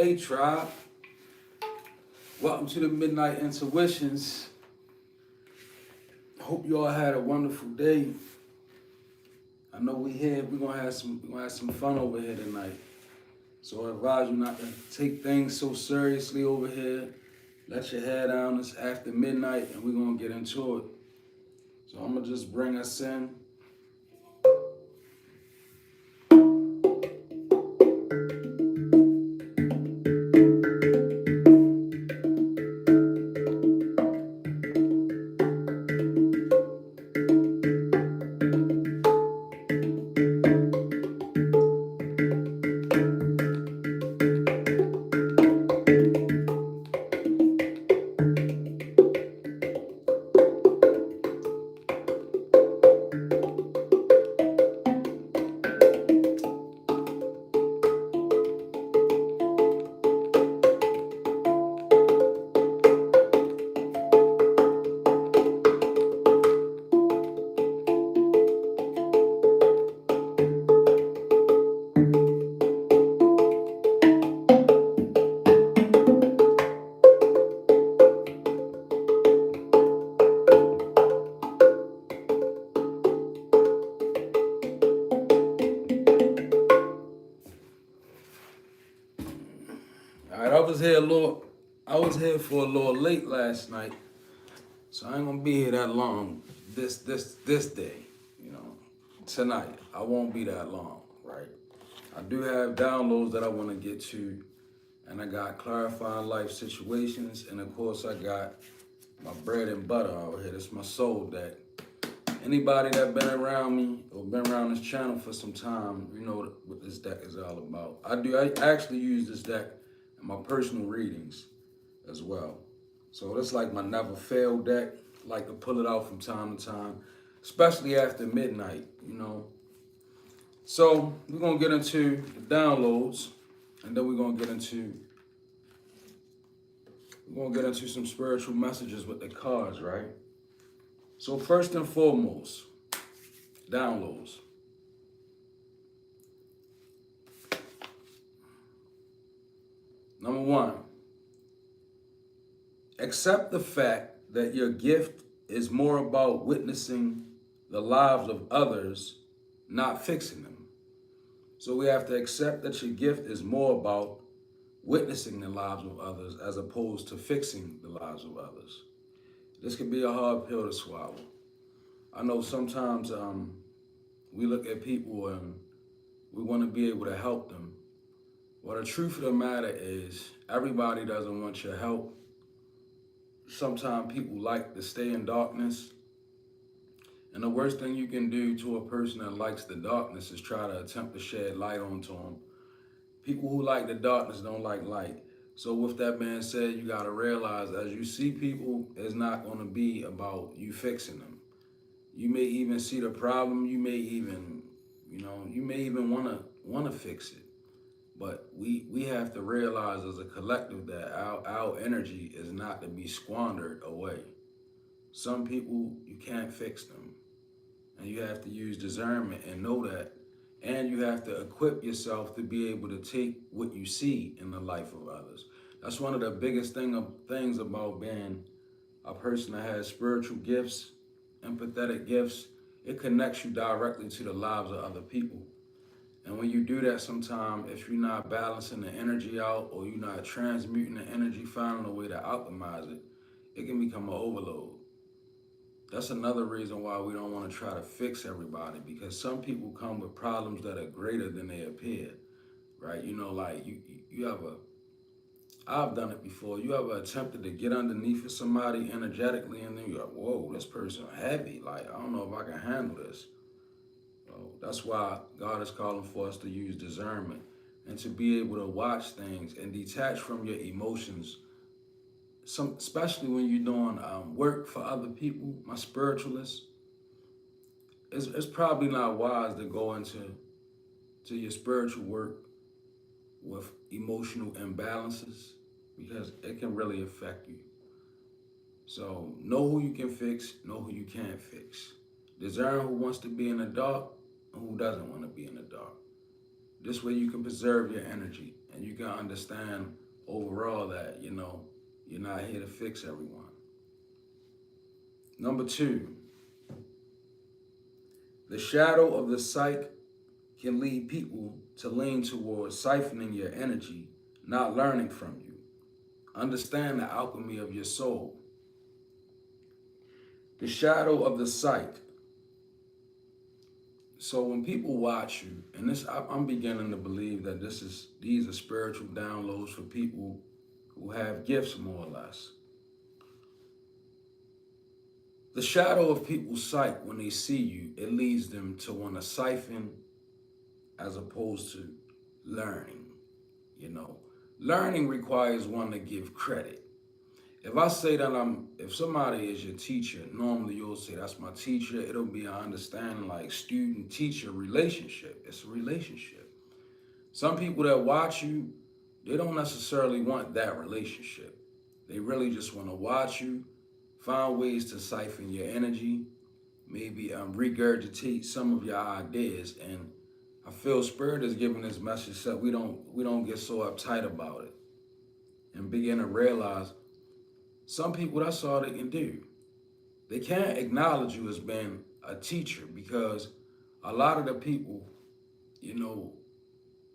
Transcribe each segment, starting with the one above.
Hey tribe, welcome to the Midnight Intuitions. Hope you all had a wonderful day. I know we're gonna have some fun over here tonight. So I advise you not to take things so seriously over here. Let your head down. It's after midnight and we're gonna get into it. So I'm gonna just bring us in. All right, I was here for a little late last night, so I ain't gonna be here that long. This day, you know, tonight I won't be that long, right? I do have downloads that I want to get to, and I got clarifying life situations, and of course I got my bread and butter over here. This is my soul deck. Anybody that been around me or been around this channel for some time, you know what this deck is all about. I actually use this deck in my personal readings as well. So it's like my never fail deck. I like to pull it out from time to time, especially after midnight, you know. So we're gonna get into the downloads, and then we're gonna get into some spiritual messages with the cards, right? So first and foremost, downloads. Number one, accept the fact that your gift is more about witnessing the lives of others, not fixing them. So we have to accept that your gift is more about witnessing the lives of others as opposed to fixing the lives of others. This can be a hard pill to swallow. I know sometimes we look at people and we want to be able to help them. Well, the truth of the matter is everybody doesn't want your help. Sometimes people like to stay in darkness. And the worst thing you can do to a person that likes the darkness is try to attempt to shed light onto them. People who like the darkness don't like light. So with that being said, you gotta realize as you see people, it's not gonna be about you fixing them. You may even see the problem, you may even wanna fix it. But we have to realize as a collective that our energy is not to be squandered away. Some people, you can't fix them. And you have to use discernment and know that. And you have to equip yourself to be able to take what you see in the life of others. That's one of the biggest things about being a person that has spiritual gifts, empathetic gifts. It connects you directly to the lives of other people. And when you do that sometimes, if you're not balancing the energy out or you're not transmuting the energy, finding a way to optimize it, it can become an overload. That's another reason why we don't want to try to fix everybody, because some people come with problems that are greater than they appear, right? You know, like I've done it before. You ever attempted to get underneath of somebody energetically and then you're like, whoa, this person heavy. Like, I don't know if I can handle this. So that's why God is calling for us to use discernment and to be able to watch things and detach from your emotions. Especially when you're doing work for other people, my spiritualists, it's probably not wise to go into your spiritual work with emotional imbalances because it can really affect you. So know who you can fix, know who you can't fix. Discern who wants to be in the dark and who doesn't want to be in the dark. This way you can preserve your energy and you can understand overall that, you're not here to fix everyone. Number two, the shadow of the psyche can lead people to lean towards siphoning your energy, not learning from you. Understand the alchemy of your soul. The shadow of the psyche. So when people watch you, and I'm beginning to believe that these are spiritual downloads for people who have gifts, more or less. The shadow of people's psyche, when they see you, it leads them to want to siphon as opposed to learning. Learning requires one to give credit. If I say that if somebody is your teacher, normally you'll say, that's my teacher. It'll be an understanding like student-teacher relationship. It's a relationship. Some people that watch you, they don't necessarily want that relationship. They really just want to watch you, find ways to siphon your energy, maybe regurgitate some of your ideas. And I feel Spirit is giving this message that we don't get so uptight about it and begin to realize some people, that's all they can do. They can't acknowledge you as being a teacher because a lot of the people,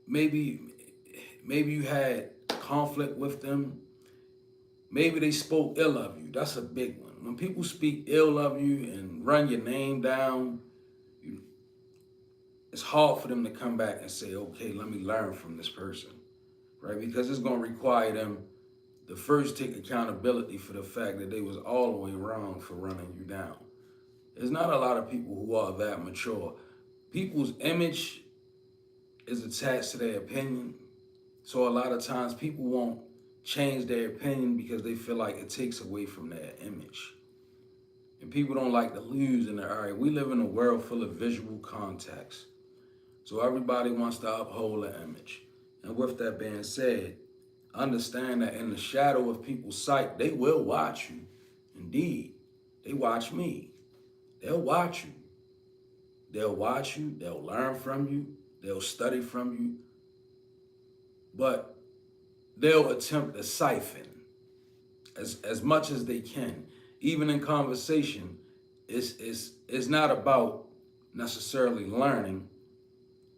maybe you had conflict with them. Maybe they spoke ill of you. That's a big one. When people speak ill of you and run your name down, it's hard for them to come back and say, okay, let me learn from this person, right? Because it's going to require them to first take accountability for the fact that they was all the way wrong for running you down. There's not a lot of people who are that mature. People's image is attached to their opinion. So a lot of times people won't change their opinion because they feel like it takes away from their image. And people don't like to lose in the area. We live in a world full of visual context. So everybody wants to uphold an image. And with that being said, understand that in the shadow of people's sight, they will watch you. Indeed, they watch me. They'll watch you. They'll watch you. They'll learn from you. They'll study from you. But they'll attempt to siphon as much as they can. Even in conversation, it's not about necessarily learning.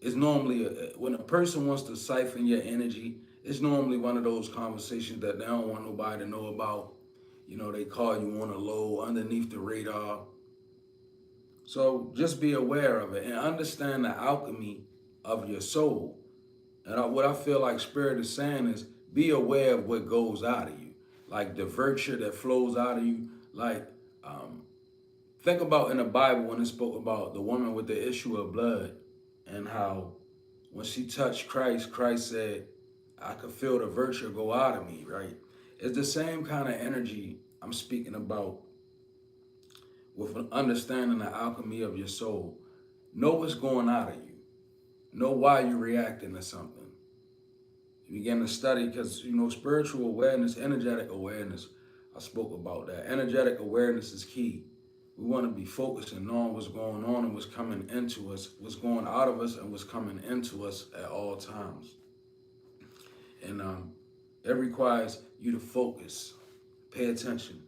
It's normally, when a person wants to siphon your energy, it's normally one of those conversations that they don't want nobody to know about. They call you on a low, underneath the radar. So just be aware of it and understand the alchemy of your soul. And what I feel like Spirit is saying is be aware of what goes out of you. Like the virtue that flows out of you. Like, think about in the Bible when it spoke about the woman with the issue of blood and how when she touched Christ, Christ said, I could feel the virtue go out of me, right? It's the same kind of energy I'm speaking about with understanding the alchemy of your soul. Know what's going out of you. Know why you're reacting to something. You begin to study because, spiritual awareness, energetic awareness, I spoke about that. Energetic awareness is key. We want to be focusing on what's going on and what's coming into us, what's going out of us and what's coming into us at all times. And it requires you to focus, pay attention,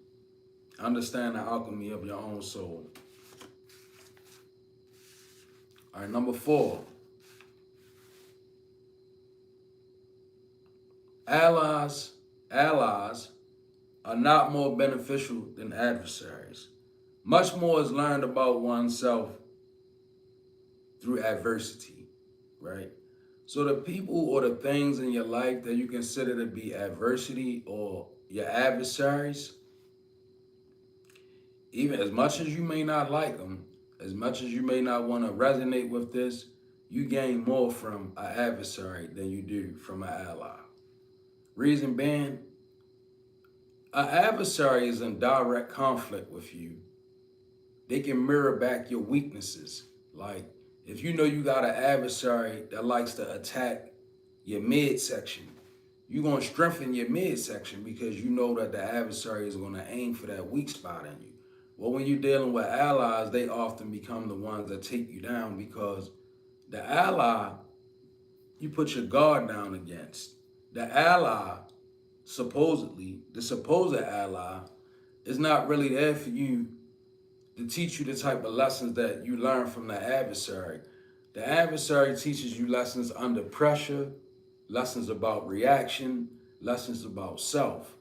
understand the alchemy of your own soul. All right, number 4. Allies are not more beneficial than adversaries. Much more is learned about oneself through adversity, right? So the people or the things in your life that you consider to be adversity or your adversaries, even as much as you may not like them, as much as you may not want to resonate with this, you gain more from an adversary than you do from an ally. Reason being, an adversary is in direct conflict with you. They can mirror back your weaknesses. Like, if you know you got an adversary that likes to attack your midsection, you're going to strengthen your midsection because you know that the adversary is going to aim for that weak spot in you. Well, when you're dealing with allies, they often become the ones that take you down because the ally, you put your guard down against. the ally, supposedly, the supposed ally, is not really there for you to teach you the type of lessons that you learn from the adversary. The adversary teaches you lessons under pressure, lessons about reaction, lessons about self,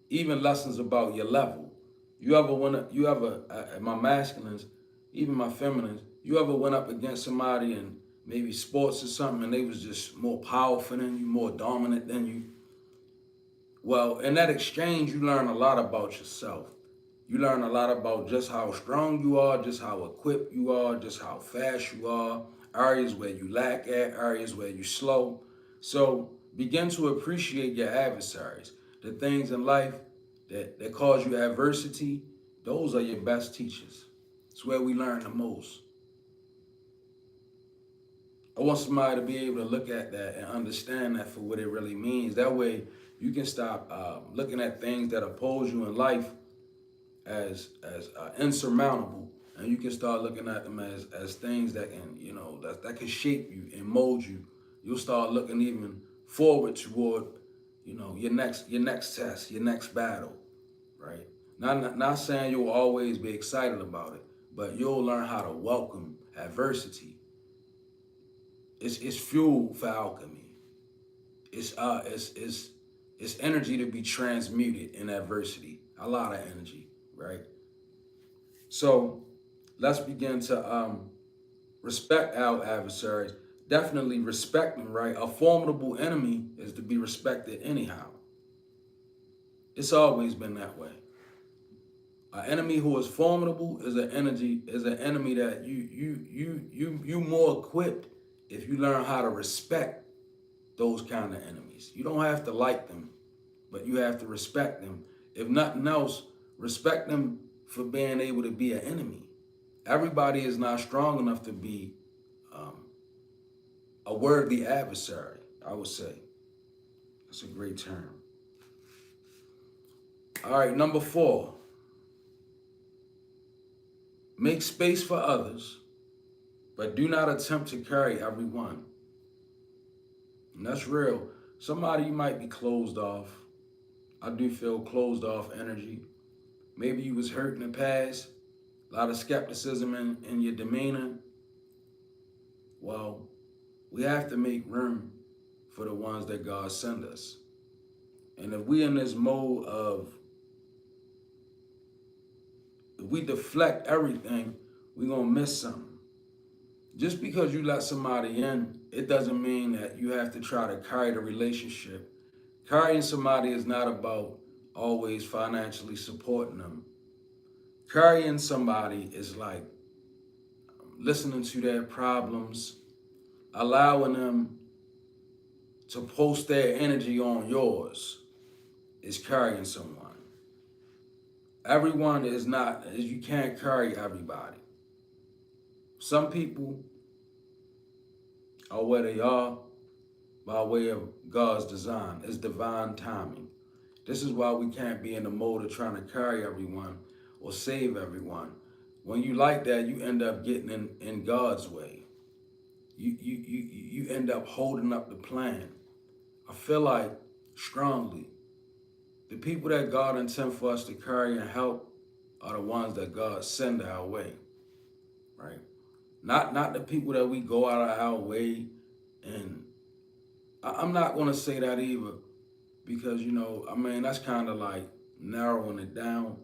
even lessons about your level. My masculines, even my feminines, you ever went up against somebody in maybe sports or something and they was just more powerful than you, more dominant than you? Well, in that exchange, you learn a lot about yourself. You learn a lot about just how strong you are, just how equipped you are, just how fast you are, areas where you lack at, areas where you're slow. So begin to appreciate your adversaries. The things in life that cause you adversity, those are your best teachers. It's where we learn the most. I want somebody to be able to look at that and understand that for what it really means. That way you can stop looking at things that oppose you in life as insurmountable, and you can start looking at them as things that can, that can shape you and mold you. You'll start looking even forward toward, your next test, your next battle, right? Not saying you'll always be excited about it, but you'll learn how to welcome adversity. It's fuel for alchemy. It's energy to be transmuted in adversity. A lot of energy, right? So let's begin to respect our adversaries. Definitely respect them, right? A formidable enemy is to be respected anyhow. It's always been that way. An enemy who is formidable is an enemy that you more equipped if you learn how to respect those kind of enemies. You don't have to like them, but you have to respect them. If nothing else, respect them for being able to be an enemy. Everybody is not strong enough to be a worthy adversary, I would say. That's a great term. All right, number 4. Make space for others, but do not attempt to carry everyone. And that's real. Somebody you might be closed off. I do feel closed off energy. Maybe you was hurt in the past. A lot of skepticism in your demeanor. Well, we have to make room for the ones that God send us. And if we in this mode of, if we deflect everything, we're going to miss something. Just because you let somebody in, it doesn't mean that you have to try to carry the relationship. Carrying somebody is not about always financially supporting them. Carrying somebody is like listening to their problems, allowing them to post their energy on yours is carrying someone. Everyone is not, you can't carry everybody. Some people are where they are by way of God's design. It's divine timing. This is why we can't be in the mode of trying to carry everyone or save everyone. When you like that, you end up getting in God's way. You end up holding up the plan. I feel like strongly the people that God intends for us to carry and help are the ones that God send our way, right? Not the people that we go out of our way. And I'm not going to say that either because, that's kind of like narrowing it down.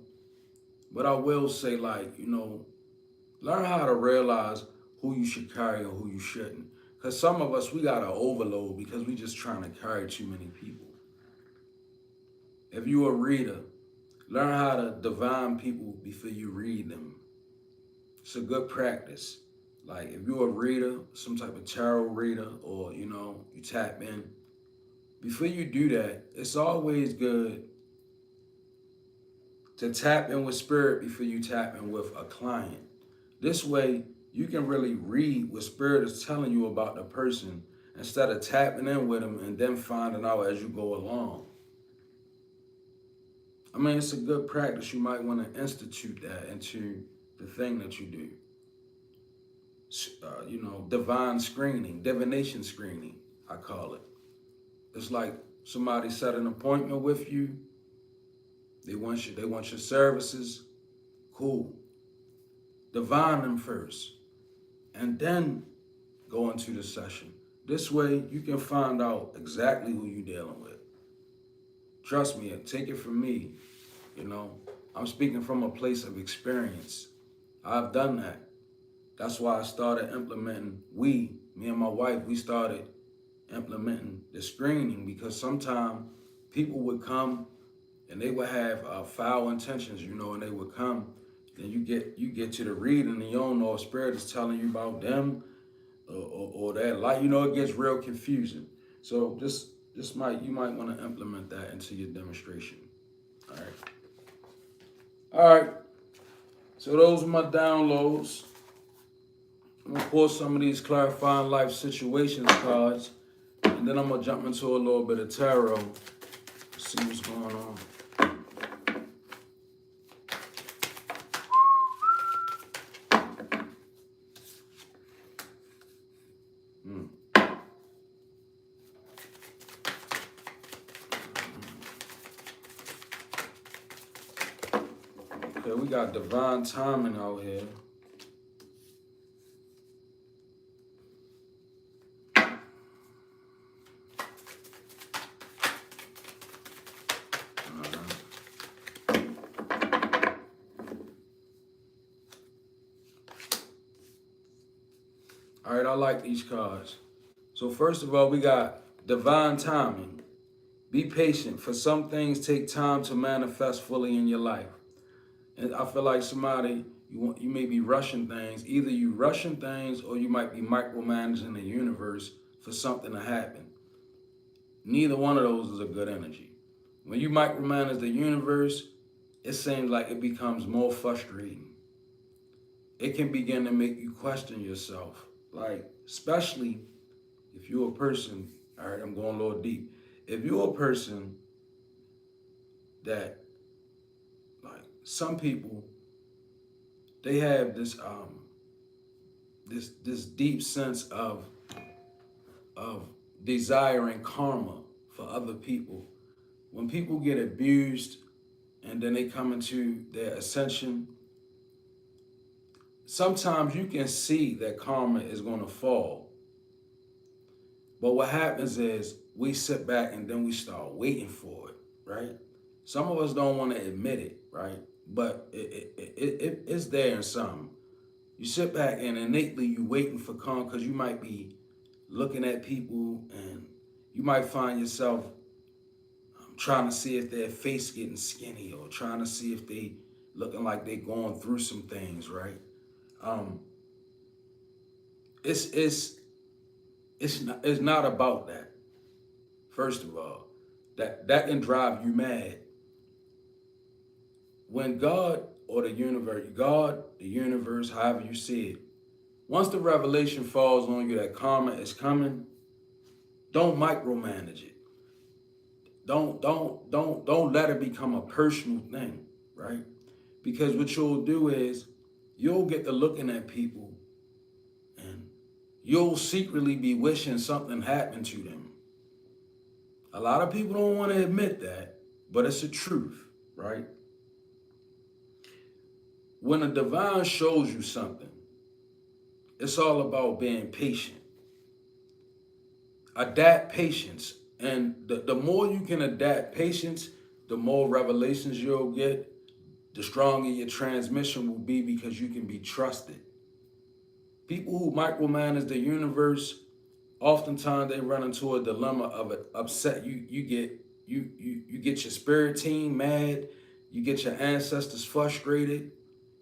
But I will say, like, learn how to realize who you should carry and who you shouldn't. Because some of us, we got to overload because we just trying to carry too many people. If you're a reader, learn how to divine people before you read them. It's a good practice. Like if you're a reader, some type of tarot reader, or you tap in, before you do that, it's always good to tap in with spirit before you tap in with a client. This way, you can really read what spirit is telling you about the person instead of tapping in with them and then finding out as you go along. It's a good practice. You might want to institute that into the thing that you do. Divine screening, divination screening, I call it. It's like Somebody set an appointment with you. They want your services. Cool. Divine them first. And then go into the session. This way you can find out exactly who you're dealing with. Trust me, take it from me. I'm speaking from a place of experience. I've done that. That's why I started implementing, me and my wife, we started implementing the screening, because sometimes people would come and they would have foul intentions, and they would come, then you get to the reading and you don't know if spirit is telling you about them or that light. It gets real confusing. So you might want to implement that into your demonstration. All right. So those are my downloads. I'm gonna pull some of these clarifying life situations cards, and then I'm gonna jump into a little bit of tarot, see what's going on. Okay, we got divine timing out here. All right, I like these cards. So first of all, we got divine timing. Be patient, for some things take time to manifest fully in your life. And I feel like somebody, you may be rushing things. Either you rushing things or you might be micromanaging the universe for something to happen. Neither one of those is a good energy. When you micromanage the universe, it seems like it becomes more frustrating. It can begin to make you question yourself. Like, especially if you're a person, all right, I'm going a little deep. If you're a person that, like, some people, they have this this deep sense of desiring karma for other people. When people get abused and then they come into their ascension, sometimes you can see that karma is going to fall. But what happens is we sit back and then we start waiting for it, right? Some of us don't want to admit it, right? But it's there in some. You sit back and innately you waiting for karma, because you might be looking at people and you might find yourself trying to see if their face getting skinny, or trying to see if they looking like they going through some things, right? It's not about that. First of all, that can drive you mad. When God or the universe, however you see it, once the revelation falls on you that karma is coming, don't micromanage it. Don't let it become a personal thing, right? Because what you'll do is you'll get to looking at people and you'll secretly be wishing something happened to them. A lot of people don't want to admit that, but it's the truth, right? When a divine shows you something, it's all about being patient. Adapt patience. And the more you can adapt patience, the more revelations you'll get, the stronger your transmission will be, because you can be trusted. People who micromanage the universe, oftentimes they run into a dilemma of it. Upset. You get your spirit team mad, you get your ancestors frustrated,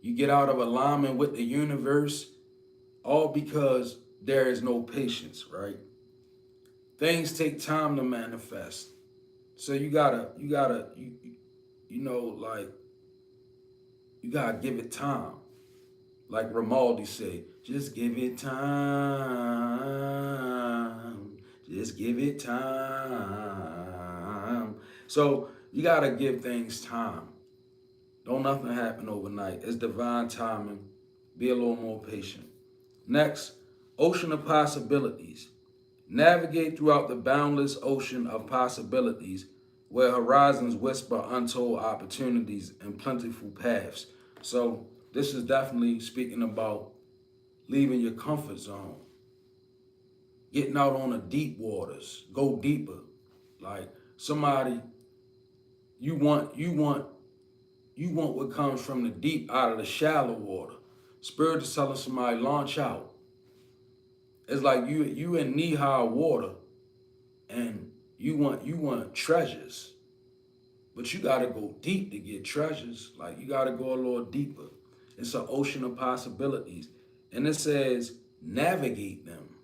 you get out of alignment with the universe, all because there is no patience, right? Things take time to manifest. So you gotta give it time. Like Ramaldi said, just give it time. Just give it time. So you gotta give things time. Don't nothing happen overnight. It's divine timing. Be a little more patient. Next, ocean of possibilities. Navigate throughout the boundless ocean of possibilities where horizons whisper untold opportunities and plentiful paths. So this is definitely speaking about leaving your comfort zone, getting out on the deep waters, go deeper. Like somebody, you want what comes from the deep out of the shallow water. Spirit is telling somebody launch out. It's like you in knee high water, and you want treasures, but you gotta go deep to get treasures. Like you gotta go a little deeper. It's an ocean of possibilities, and it says navigate them.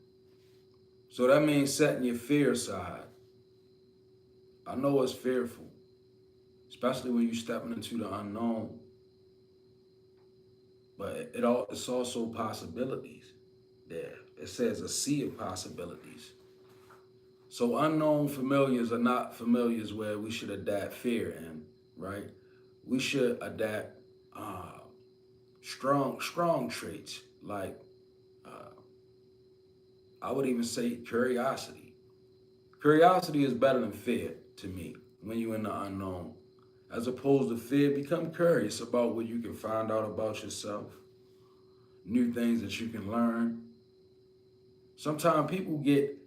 So that means setting your fear aside. I know it's fearful, especially when you're stepping into the unknown. But it's also possibilities there. It says a sea of possibilities. So unknown familiars are not familiars where we should adapt fear in, right? We should adapt strong traits like I would even say curiosity. Curiosity is better than fear to me when you're in the unknown. As opposed to fear, become curious about what you can find out about yourself, new things that you can learn. Sometimes people get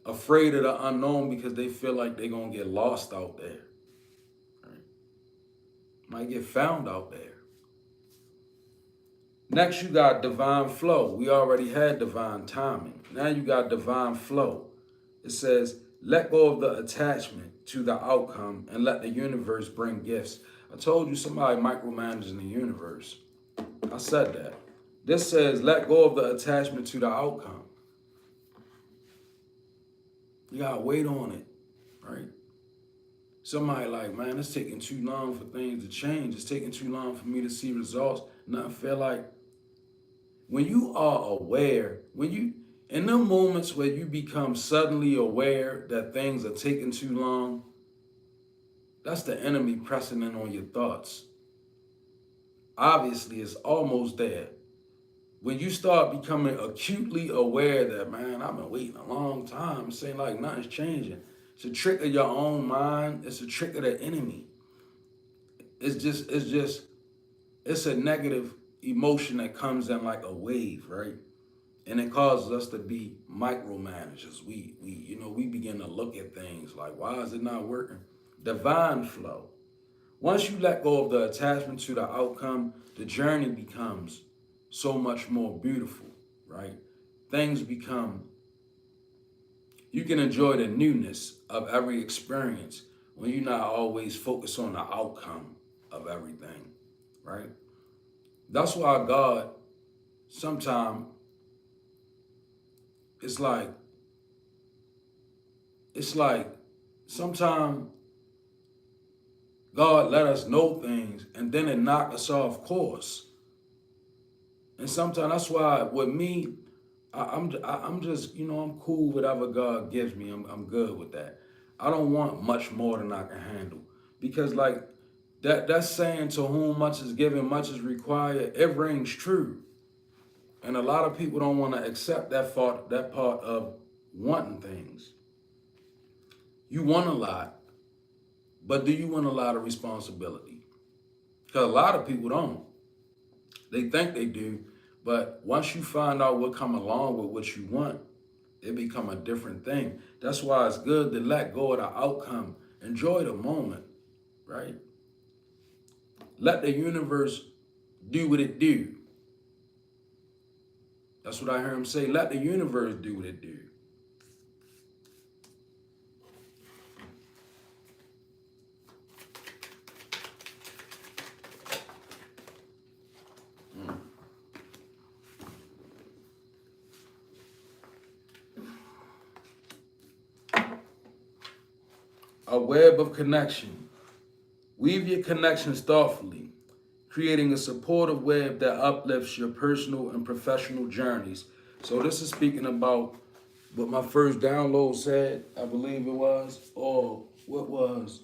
afraid of the unknown because they feel like they're going to get lost out there. Right? Might get found out there. Next, you got divine flow. We already had divine timing. Now you got divine flow. It says, let go of the attachment to the outcome and let the universe bring gifts. I told you somebody micromanaging the universe. I said that. This says, let go of the attachment to the outcome. You gotta wait on it, right? Somebody like, man, it's taking too long for things to change. It's taking too long for me to see results. And I feel like when you are aware, in the moments where you become suddenly aware that things are taking too long, that's the enemy pressing in on your thoughts. Obviously, it's almost there. When you start becoming acutely aware that, man, I've been waiting a long time, it seems like nothing's changing. It's a trick of your own mind. It's a trick of the enemy. It's a negative emotion that comes in like a wave, right? And it causes us to be micromanagers. We begin to look at things like, why is it not working? Divine flow. Once you let go of the attachment to the outcome, the journey becomes so much more beautiful, right? Things become, you can enjoy the newness of every experience when you're not always focused on the outcome of everything, right? That's why God, sometimes, it's like, sometimes God let us know things and then it knock us off course. And sometimes that's why with me, I'm just, I'm cool with whatever God gives me. I'm good with that. I don't want much more than I can handle. Because like that's saying to whom much is given, much is required, it rings true. And a lot of people don't want to accept that part of wanting things. You want a lot, but do you want a lot of responsibility? Because a lot of people don't. They think they do, but once you find out what come along with what you want, it become a different thing. That's why it's good to let go of the outcome. Enjoy the moment, right? Let the universe do what it do. That's what I hear him say. Let the universe do what it do. A web of connection. Weave your connections thoughtfully, creating a supportive web that uplifts your personal and professional journeys. So this is speaking about what my first download said, I believe it was, or what was.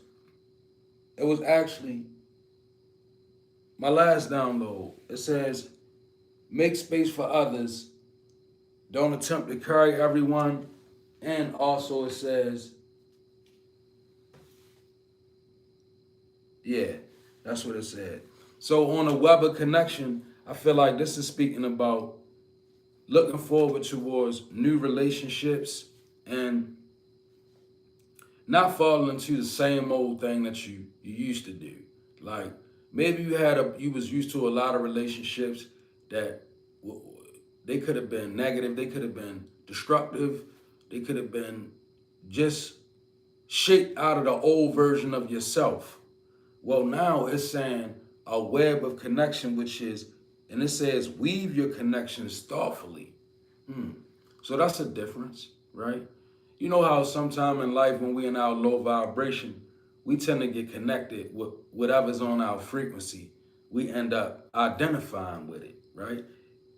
It was actually my last download. It says, make space for others. Don't attempt to carry everyone And also it says, yeah, that's what it said. So on a Weber connection, I feel like this is speaking about looking forward towards new relationships and not falling into the same old thing that you used to do. Like maybe you was used to a lot of relationships that they could have been negative, they could have been destructive, they could have been just shaped out of the old version of yourself. Well, now it's saying a web of connection, which is, and it says weave your connections thoughtfully. So that's a difference, right? You know how sometime in life when we in our low vibration, we tend to get connected with whatever's on our frequency. We end up identifying with it, right?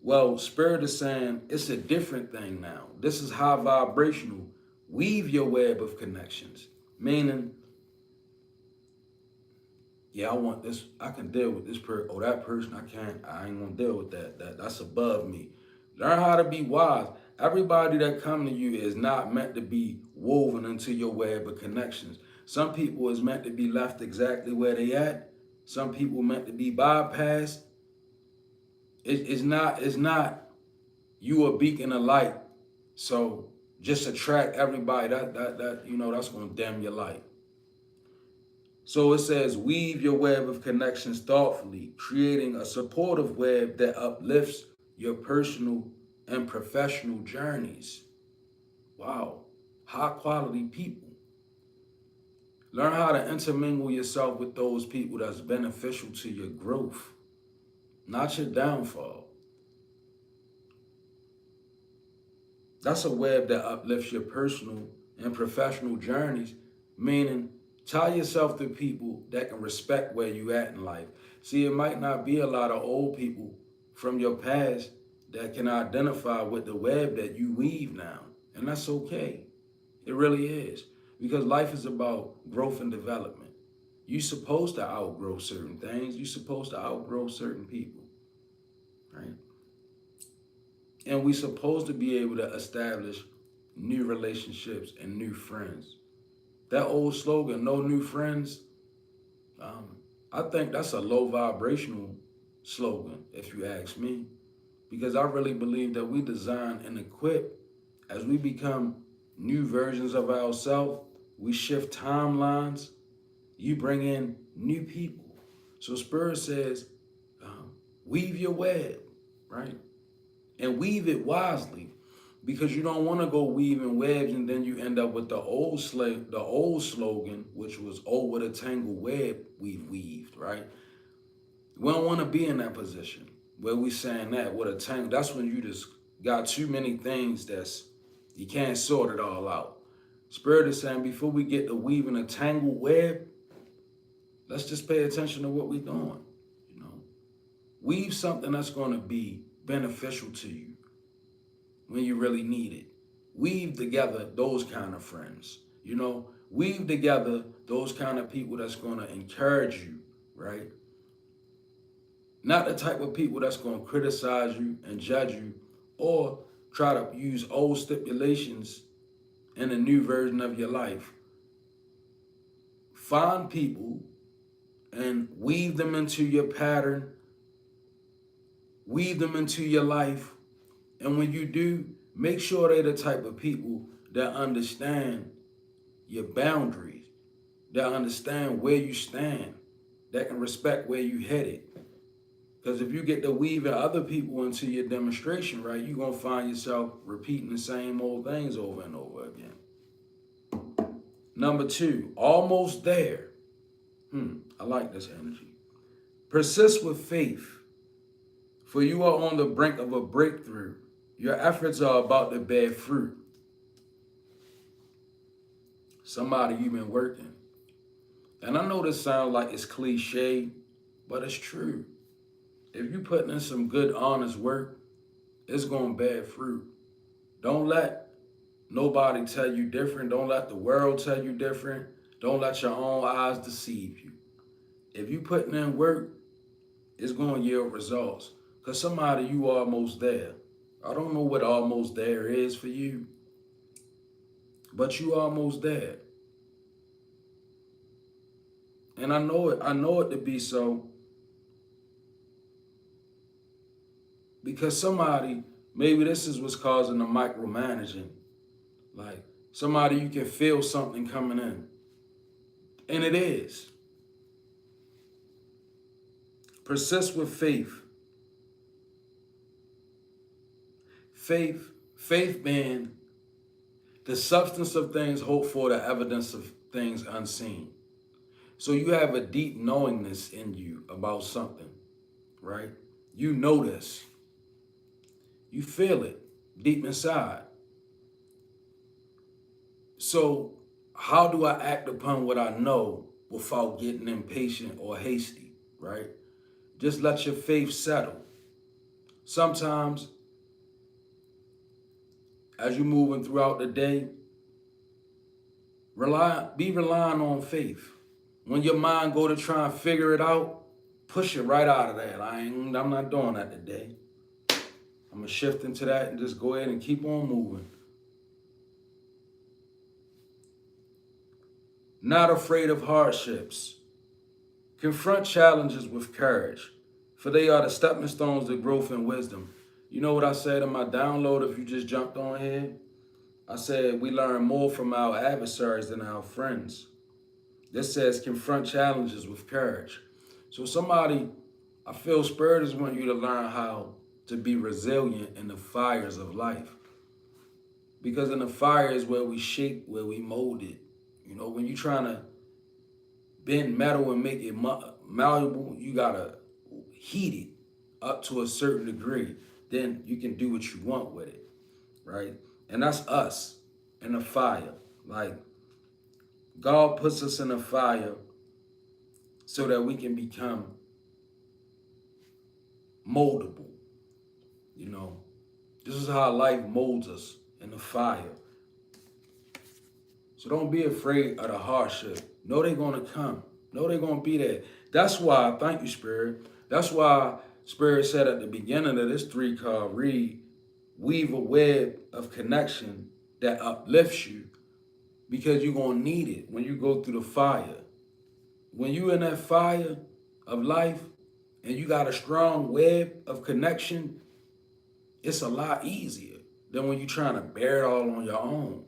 Well, Spirit is saying it's a different thing now. This is high vibrational. Weave your web of connections. Meaning, yeah, I want this, I can deal with this person or that person, I can't, I ain't gonna deal with that's above me. Learn how to be wise. Everybody that come to you is not meant to be woven into your web of connections. Some people is meant to be left exactly where they at. Some people meant to be bypassed. It's not you a beacon of light. So just attract everybody. That's gonna dim your light. So it says, weave your web of connections thoughtfully, creating a supportive web that uplifts your personal and professional journeys. Wow, high quality people. Learn how to intermingle yourself with those people that's beneficial to your growth, not your downfall. That's a web that uplifts your personal and professional journeys, meaning tie yourself to people that can respect where you at in life. See, it might not be a lot of old people from your past that can identify with the web that you weave now. And that's okay. It really is. Because life is about growth and development. You're supposed to outgrow certain things. You're supposed to outgrow certain people, right? And we're supposed to be able to establish new relationships and new friends. That old slogan, no new friends, I think that's a low vibrational slogan, if you ask me. Because I really believe that we design and equip as we become new versions of ourselves, we shift timelines, you bring in new people. So Spirit says, weave your web, right? And weave it wisely, because you don't want to go weaving webs and then you end up with the old slogan, which was, oh, what a tangled web we've weaved, right? We don't want to be in that position where we saying that, what a tangle. That's when you just got too many things you can't sort it all out. Spirit is saying, before we get to weaving a tangled web, let's just pay attention to what we're doing. Weave something that's going to be beneficial to you when you really need it. Weave together those kind of friends. Weave together those kind of people that's going to encourage you, right? Not the type of people that's going to criticize you and judge you or try to use old stipulations in a new version of your life. Find people and weave them into your pattern, weave them into your life. And when you do, make sure they're the type of people that understand your boundaries, that understand where you stand, that can respect where you headed. Because if you get to weaving other people into your demonstration, right, you're going to find yourself repeating the same old things over and over again. Number 2, almost there. I like this energy. Persist with faith, for you are on the brink of a breakthrough. Your efforts are about to bear fruit. Somebody, you've been working. And I know this sounds like it's cliche, but it's true. If you're putting in some good, honest work, it's going to bear fruit. Don't let nobody tell you different. Don't let the world tell you different. Don't let your own eyes deceive you. If you're putting in work, it's going to yield results. Because somebody, you almost there. I don't know what almost there is for you, but you almost there. And I know it to be so, because somebody, maybe this is what's causing the micromanaging. Like somebody, you can feel something coming in. And it is. Persist with faith. Faith being the substance of things hoped for, the evidence of things unseen. So you have a deep knowingness in you about something, right? You know this. You feel it deep inside. So how do I act upon what I know without getting impatient or hasty, right? Just let your faith settle. Sometimes, as you're moving throughout the day, be relying on faith. When your mind go to try and figure it out, push it right out of that. I'm not doing that today. I'm gonna shift into that and just go ahead and keep on moving. Not afraid of hardships. Confront challenges with courage, for they are the stepping stones to growth and wisdom. You know what I said in my download if you just jumped on here? I said we learn more from our adversaries than our friends. This says confront challenges with courage. So somebody, I feel Spirit is wanting you to learn how to be resilient in the fires of life. Because in the fire is where we shape, where we mold it. You know, when you're trying to bend metal and make it malleable, you gotta heat it up to a certain degree. Then you can do what you want with it, right? And that's us in the fire. Like, God puts us in the fire so that we can become moldable. You know, this is how life molds us in the fire. So don't be afraid of the hardship. Know they're gonna come. Know they're gonna be there. That's why, thank you, Spirit. That's why Spirit said at the beginning of this 3-card read, weave a web of connection that uplifts you, because you're gonna need it when you go through the fire. When you're in that fire of life and you got a strong web of connection, it's a lot easier than when you're trying to bear it all on your own.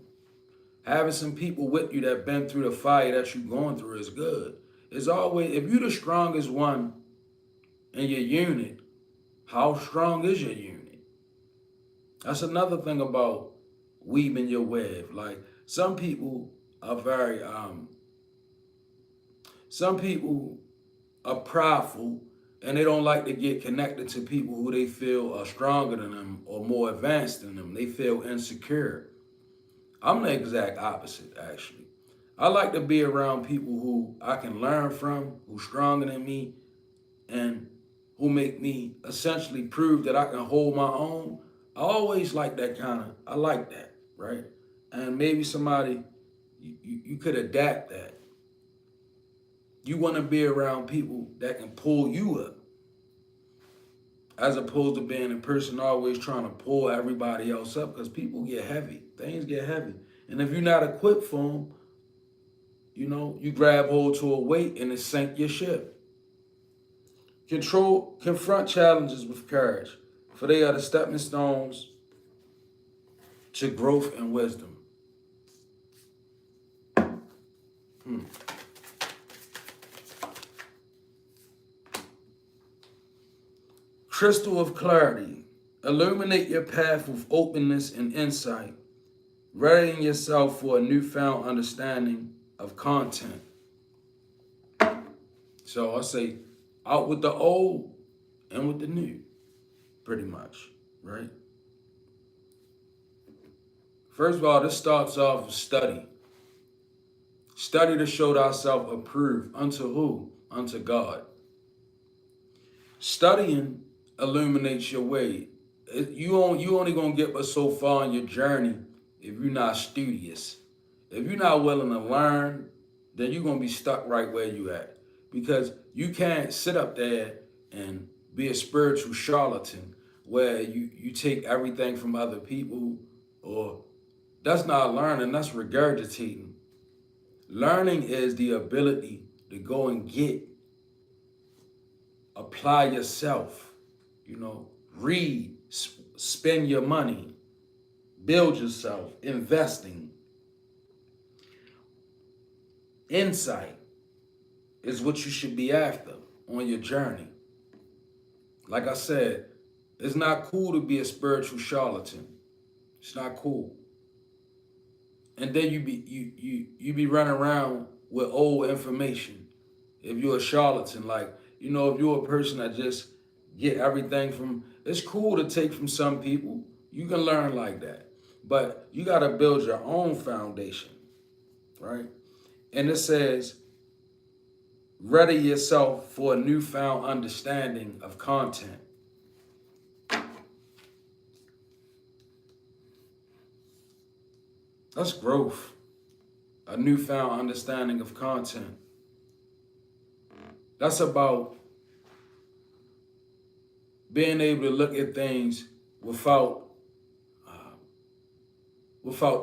Having some people with you that been through the fire that you're going through is good. It's always, if you're the strongest one in your unit, how strong is your unit? That's another thing about weaving your web. Like, some people are very, some people are prideful and they don't like to get connected to people who they feel are stronger than them or more advanced than them. They feel insecure. I'm the exact opposite, actually. I like to be around people who I can learn from, who's stronger than me, and who make me essentially prove that I can hold my own. I always like that I like that, right? And maybe somebody, you could adapt that. You want to be around people that can pull you up, as opposed to being a person always trying to pull everybody else up, because people get heavy. Things get heavy. And if you're not equipped for them, you know, you grab hold to a weight and it sink your ship. Confront challenges with courage, for they are the stepping stones to growth and wisdom. Crystal of clarity. Illuminate your path with openness and insight, readying yourself for a newfound understanding of content. So I say, out with the old and with the new, pretty much, right? First of all, this starts off with study. Study to show thyself approved. Unto who? Unto God. Studying illuminates your way. You only gonna get but so far in your journey if you're not studious. If you're not willing to learn, then you're gonna be stuck right where you at. Because you can't sit up there and be a spiritual charlatan where you take everything from other people, or That's not learning, that's regurgitating. Learning is the ability to go and apply yourself, read, spend your money, build yourself, investing. Insight is what you should be after on your journey. Like I said, it's not cool to be a spiritual charlatan. It's not cool. And then you be running around with old information. If you're a charlatan, like, if you're a person that just get everything from, it's cool to take from some people. You can learn like that. But you got to build your own foundation, right? And it says, ready yourself for a newfound understanding of content. That's growth. A newfound understanding of content. That's about being able to look at things without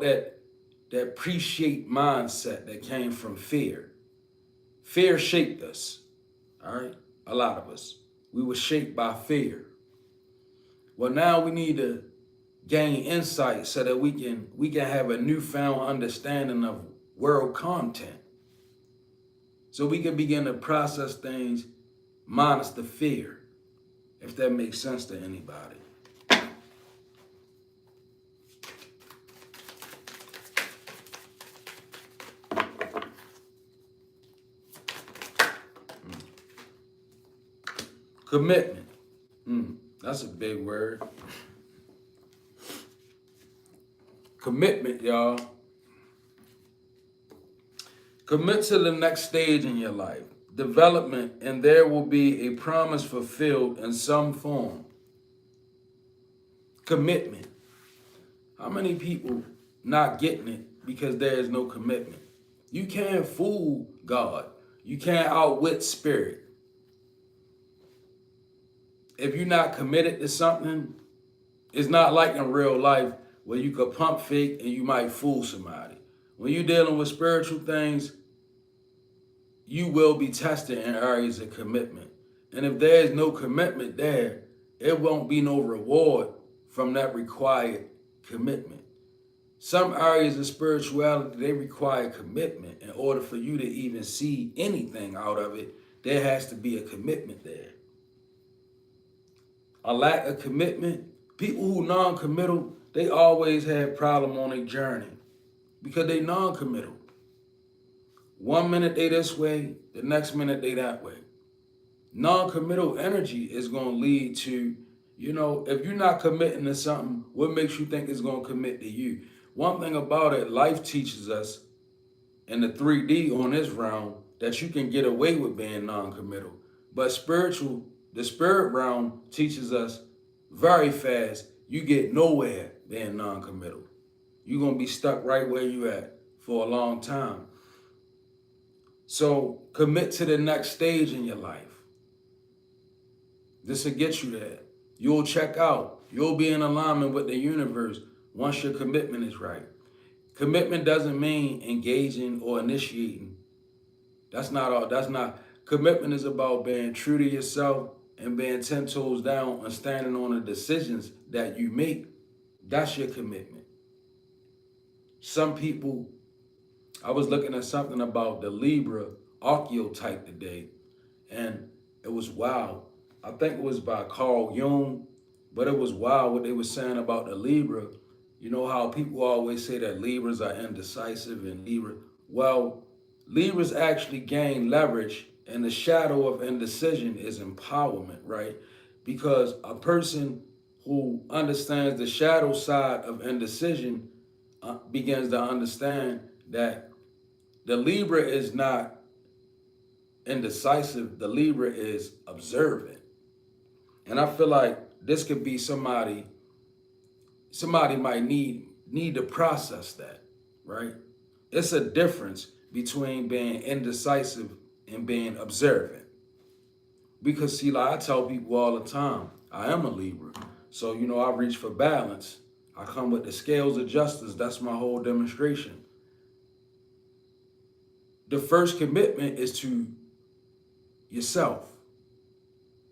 that pre-shaped mindset that came from fear. Fear shaped us, all right? A lot of us. We were shaped by fear. Well, now we need to gain insight so that we can have a newfound understanding of world content. So we can begin to process things minus the fear, if that makes sense to anybody. Commitment. That's a big word. Commitment, y'all. Commit to the next stage in your life. Development, and there will be a promise fulfilled in some form. Commitment. How many people not getting it because there is no commitment? You can't fool God. You can't outwit spirit. If you're not committed to something, it's not like in real life where you could pump fake and you might fool somebody. When you're dealing with spiritual things, you will be tested in areas of commitment. And if there is no commitment there, it won't be no reward from that required commitment. Some areas of spirituality, they require commitment. In order for you to even see anything out of it, there has to be a commitment there. A lack of commitment, people who non-committal, they always have problem on their journey because they non-committal. 1 minute they this way, the next minute they that way. Non-committal energy is going to lead to, if you're not committing to something, what makes you think it's going to commit to you? One thing about it, life teaches us in the 3D on this realm that you can get away with being non-committal. But the spirit realm teaches us very fast, you get nowhere being non-committal. You're going to be stuck right where you at for a long time. So commit to the next stage in your life. This will get you there. You'll check out. You'll be in alignment with the universe once your commitment is right. Commitment doesn't mean engaging or initiating. That's not all. Commitment is about being true to yourself and being 10 toes down and standing on the decisions that you make. That's your commitment. Some people, I was looking at something about the Libra archetype today, and it was wild. I think it was by Carl Jung, but it was wild what they were saying about the Libra. You know how people always say that Libras are indecisive and Libras actually gain leverage, and the shadow of indecision is empowerment, right? Because a person who understands the shadow side of indecision begins to understand that the Libra is not indecisive, the Libra is observant. And I feel like this could be somebody might need to process that, right? It's a difference between being indecisive and being observant. Because see, like I tell people all the time, I am a Libra. So, I reach for balance. I come with the scales of justice. That's my whole demonstration. The first commitment is to yourself.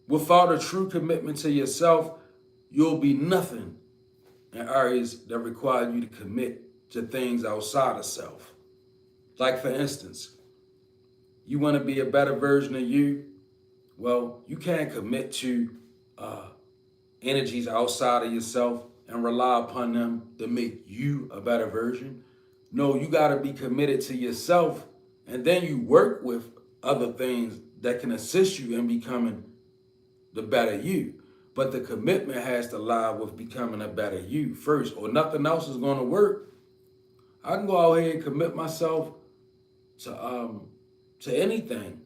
Without a true commitment to yourself, you'll be nothing in areas that require you to commit to things outside of self. Like, for instance, you want to be a better version of you. Well, you can't commit to energies outside of yourself and rely upon them to make you a better version. No, you got to be committed to yourself, and then you work with other things that can assist you in becoming the better you. But the commitment has to lie with becoming a better you first, or nothing else is going to work. I can go out here and commit myself to anything,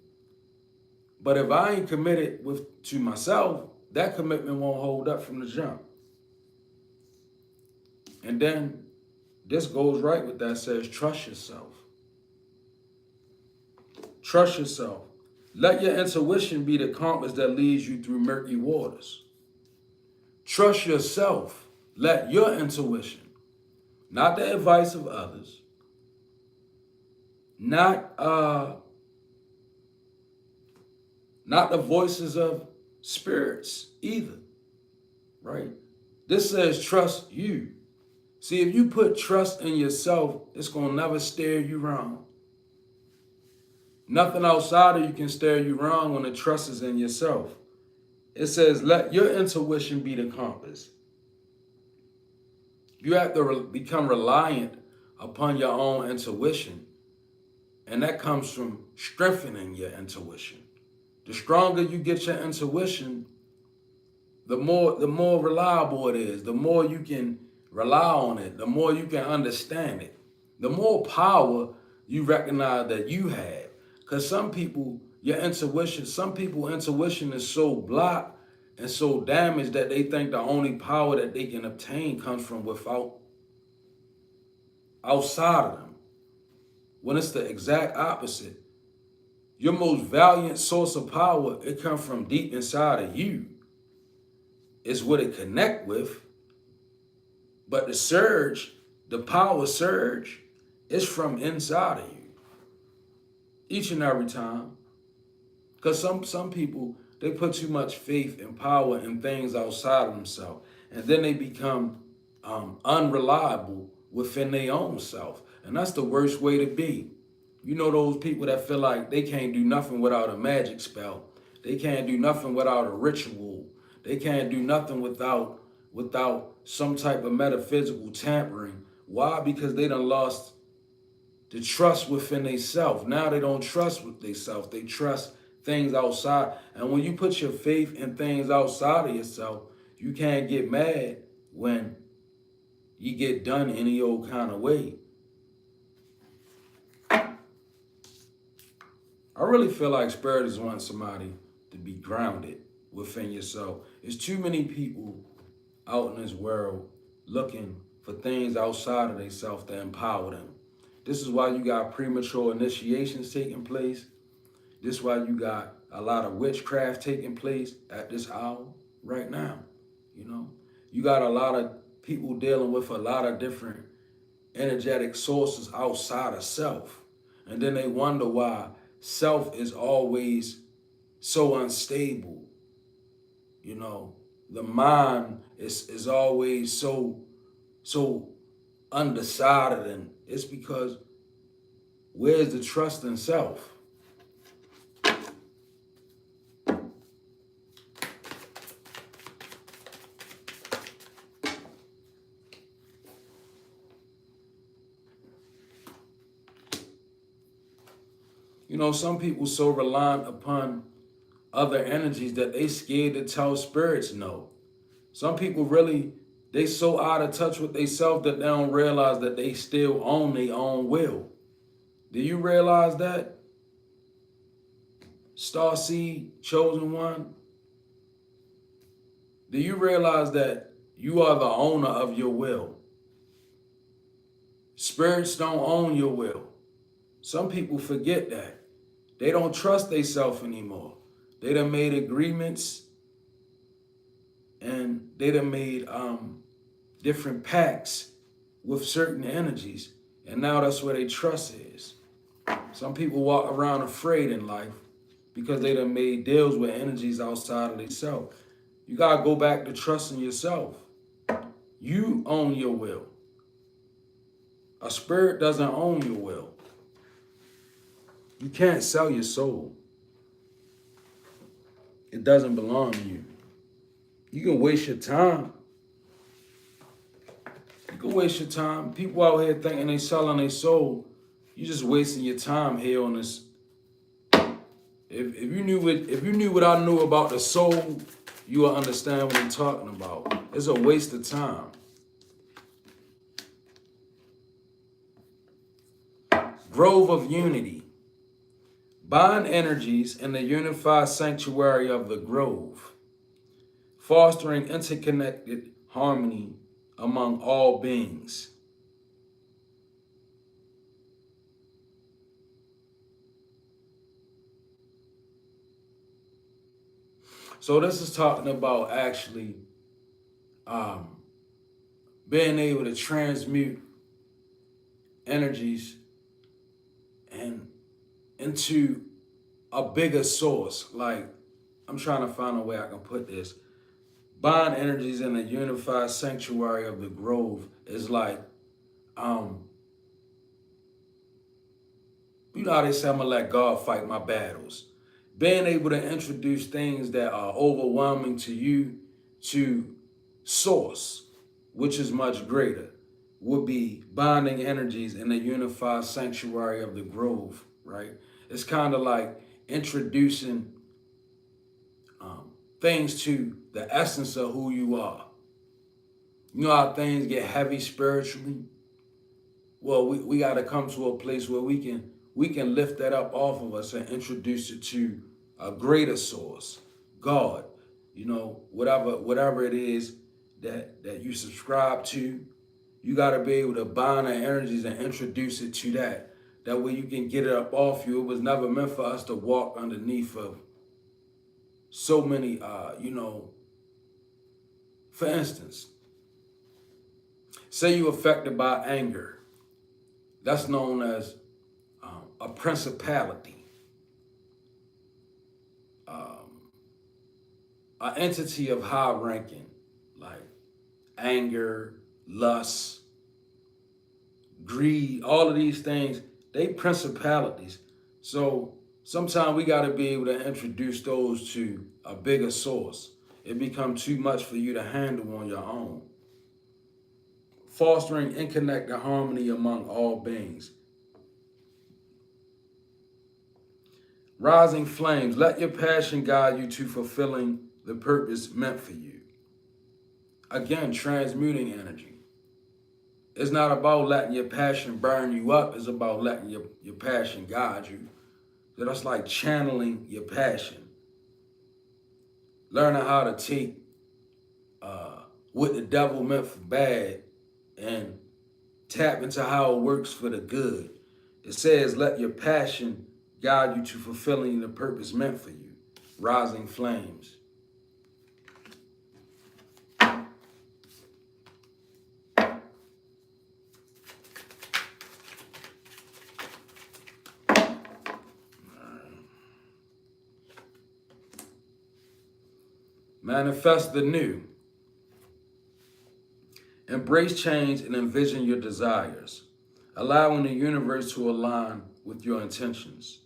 but if I ain't committed to myself, that commitment won't hold up from the jump. And then this goes right with that, says trust yourself. Trust yourself. Let your intuition be the compass that leads you through murky waters. Trust yourself. Let your intuition, not the advice of others, not the voices of spirits either, right? This says trust you. See, if you put trust in yourself, it's going to never steer you wrong. Nothing outside of you can steer you wrong when the trust is in yourself. It says, let your intuition be the compass. You have to become reliant upon your own intuition. And that comes from strengthening your intuition. The stronger you get your intuition, the more reliable it is, the more you can rely on it, the more you can understand it, the more power you recognize that you have. Because some people intuition is so blocked and so damaged that they think the only power that they can obtain comes from outside of them. When it's the exact opposite. Your most valiant source of power, it comes from deep inside of you. It's what it connect with. But the power surge, is from inside of you. Each and every time. Because some people, they put too much faith and power in things outside of themselves. And then they become unreliable within their own self. And that's the worst way to be. You know those people that feel like they can't do nothing without a magic spell. They can't do nothing without a ritual. They can't do nothing without some type of metaphysical tampering. Why? Because they done lost the trust within themselves. Now they don't trust with themselves. They trust things outside. And when you put your faith in things outside of yourself, you can't get mad when you get done any old kind of way. I really feel like Spirit is wanting somebody to be grounded within yourself. There's too many people out in this world looking for things outside of themselves to empower them. This is why you got premature initiations taking place. This is why you got a lot of witchcraft taking place at this hour right now. You know, you got a lot of people dealing with a lot of different energetic sources outside of self. And then they wonder why self is always so unstable. You know, the mind is always so undecided, and it's because where's the trust in self? You know, some people so reliant upon other energies that they scared to tell spirits no. Some people really, they so out of touch with themselves that they don't realize that they still own their own will. Do you realize that? Starseed, Chosen One? Do you realize that you are the owner of your will? Spirits don't own your will. Some people forget that. They don't trust themselves anymore. They done made agreements and they done made different pacts with certain energies, and now that's where their trust is. Some people walk around afraid in life because they done made deals with energies outside of themselves. You gotta go back to trusting yourself. You own your will. A spirit doesn't own your will. You can't sell your soul. It doesn't belong to you. You can waste your time. You can waste your time. People out here thinking they selling their soul. You just wasting your time here on this. If you knew what I knew about the soul, you will understand what I'm talking about. It's a waste of time. Grove of Unity. Bind energies in the unified sanctuary of the grove, fostering interconnected harmony among all beings. So this is talking about actually being able to transmute energies and into a bigger source. Like, I'm trying to find a way I can put this. Bind energies in the unified sanctuary of the grove is like, you know how they say I'm gonna let God fight my battles. Being able to introduce things that are overwhelming to you to source, which is much greater, would be binding energies in the unified sanctuary of the grove, right? It's kind of like introducing things to the essence of who you are. You know how things get heavy spiritually? Well, we got to come to a place where we can lift that up off of us and introduce it to a greater source, God. You know, whatever it is that you subscribe to, you got to be able to bind the energies and introduce it to that. That way you can get it up off you. It was never meant for us to walk underneath of so many, for instance, say you're affected by anger. That's known as a principality, an entity of high ranking, like anger, lust, greed, all of these things, they principalities. So sometimes we got to be able to introduce those to a bigger source. It becomes too much for you to handle on your own. Fostering and connected harmony among all beings. Rising flames, let your passion guide you to fulfilling the purpose meant for you. Again, transmuting energy. It's not about letting your passion burn you up. It's about letting your passion guide you. So that's like channeling your passion. Learning how to take what the devil meant for bad and tap into how it works for the good. It says, let your passion guide you to fulfilling the purpose meant for you. Rising flames. Manifest the new. Embrace change and envision your desires, allowing the universe to align with your intentions.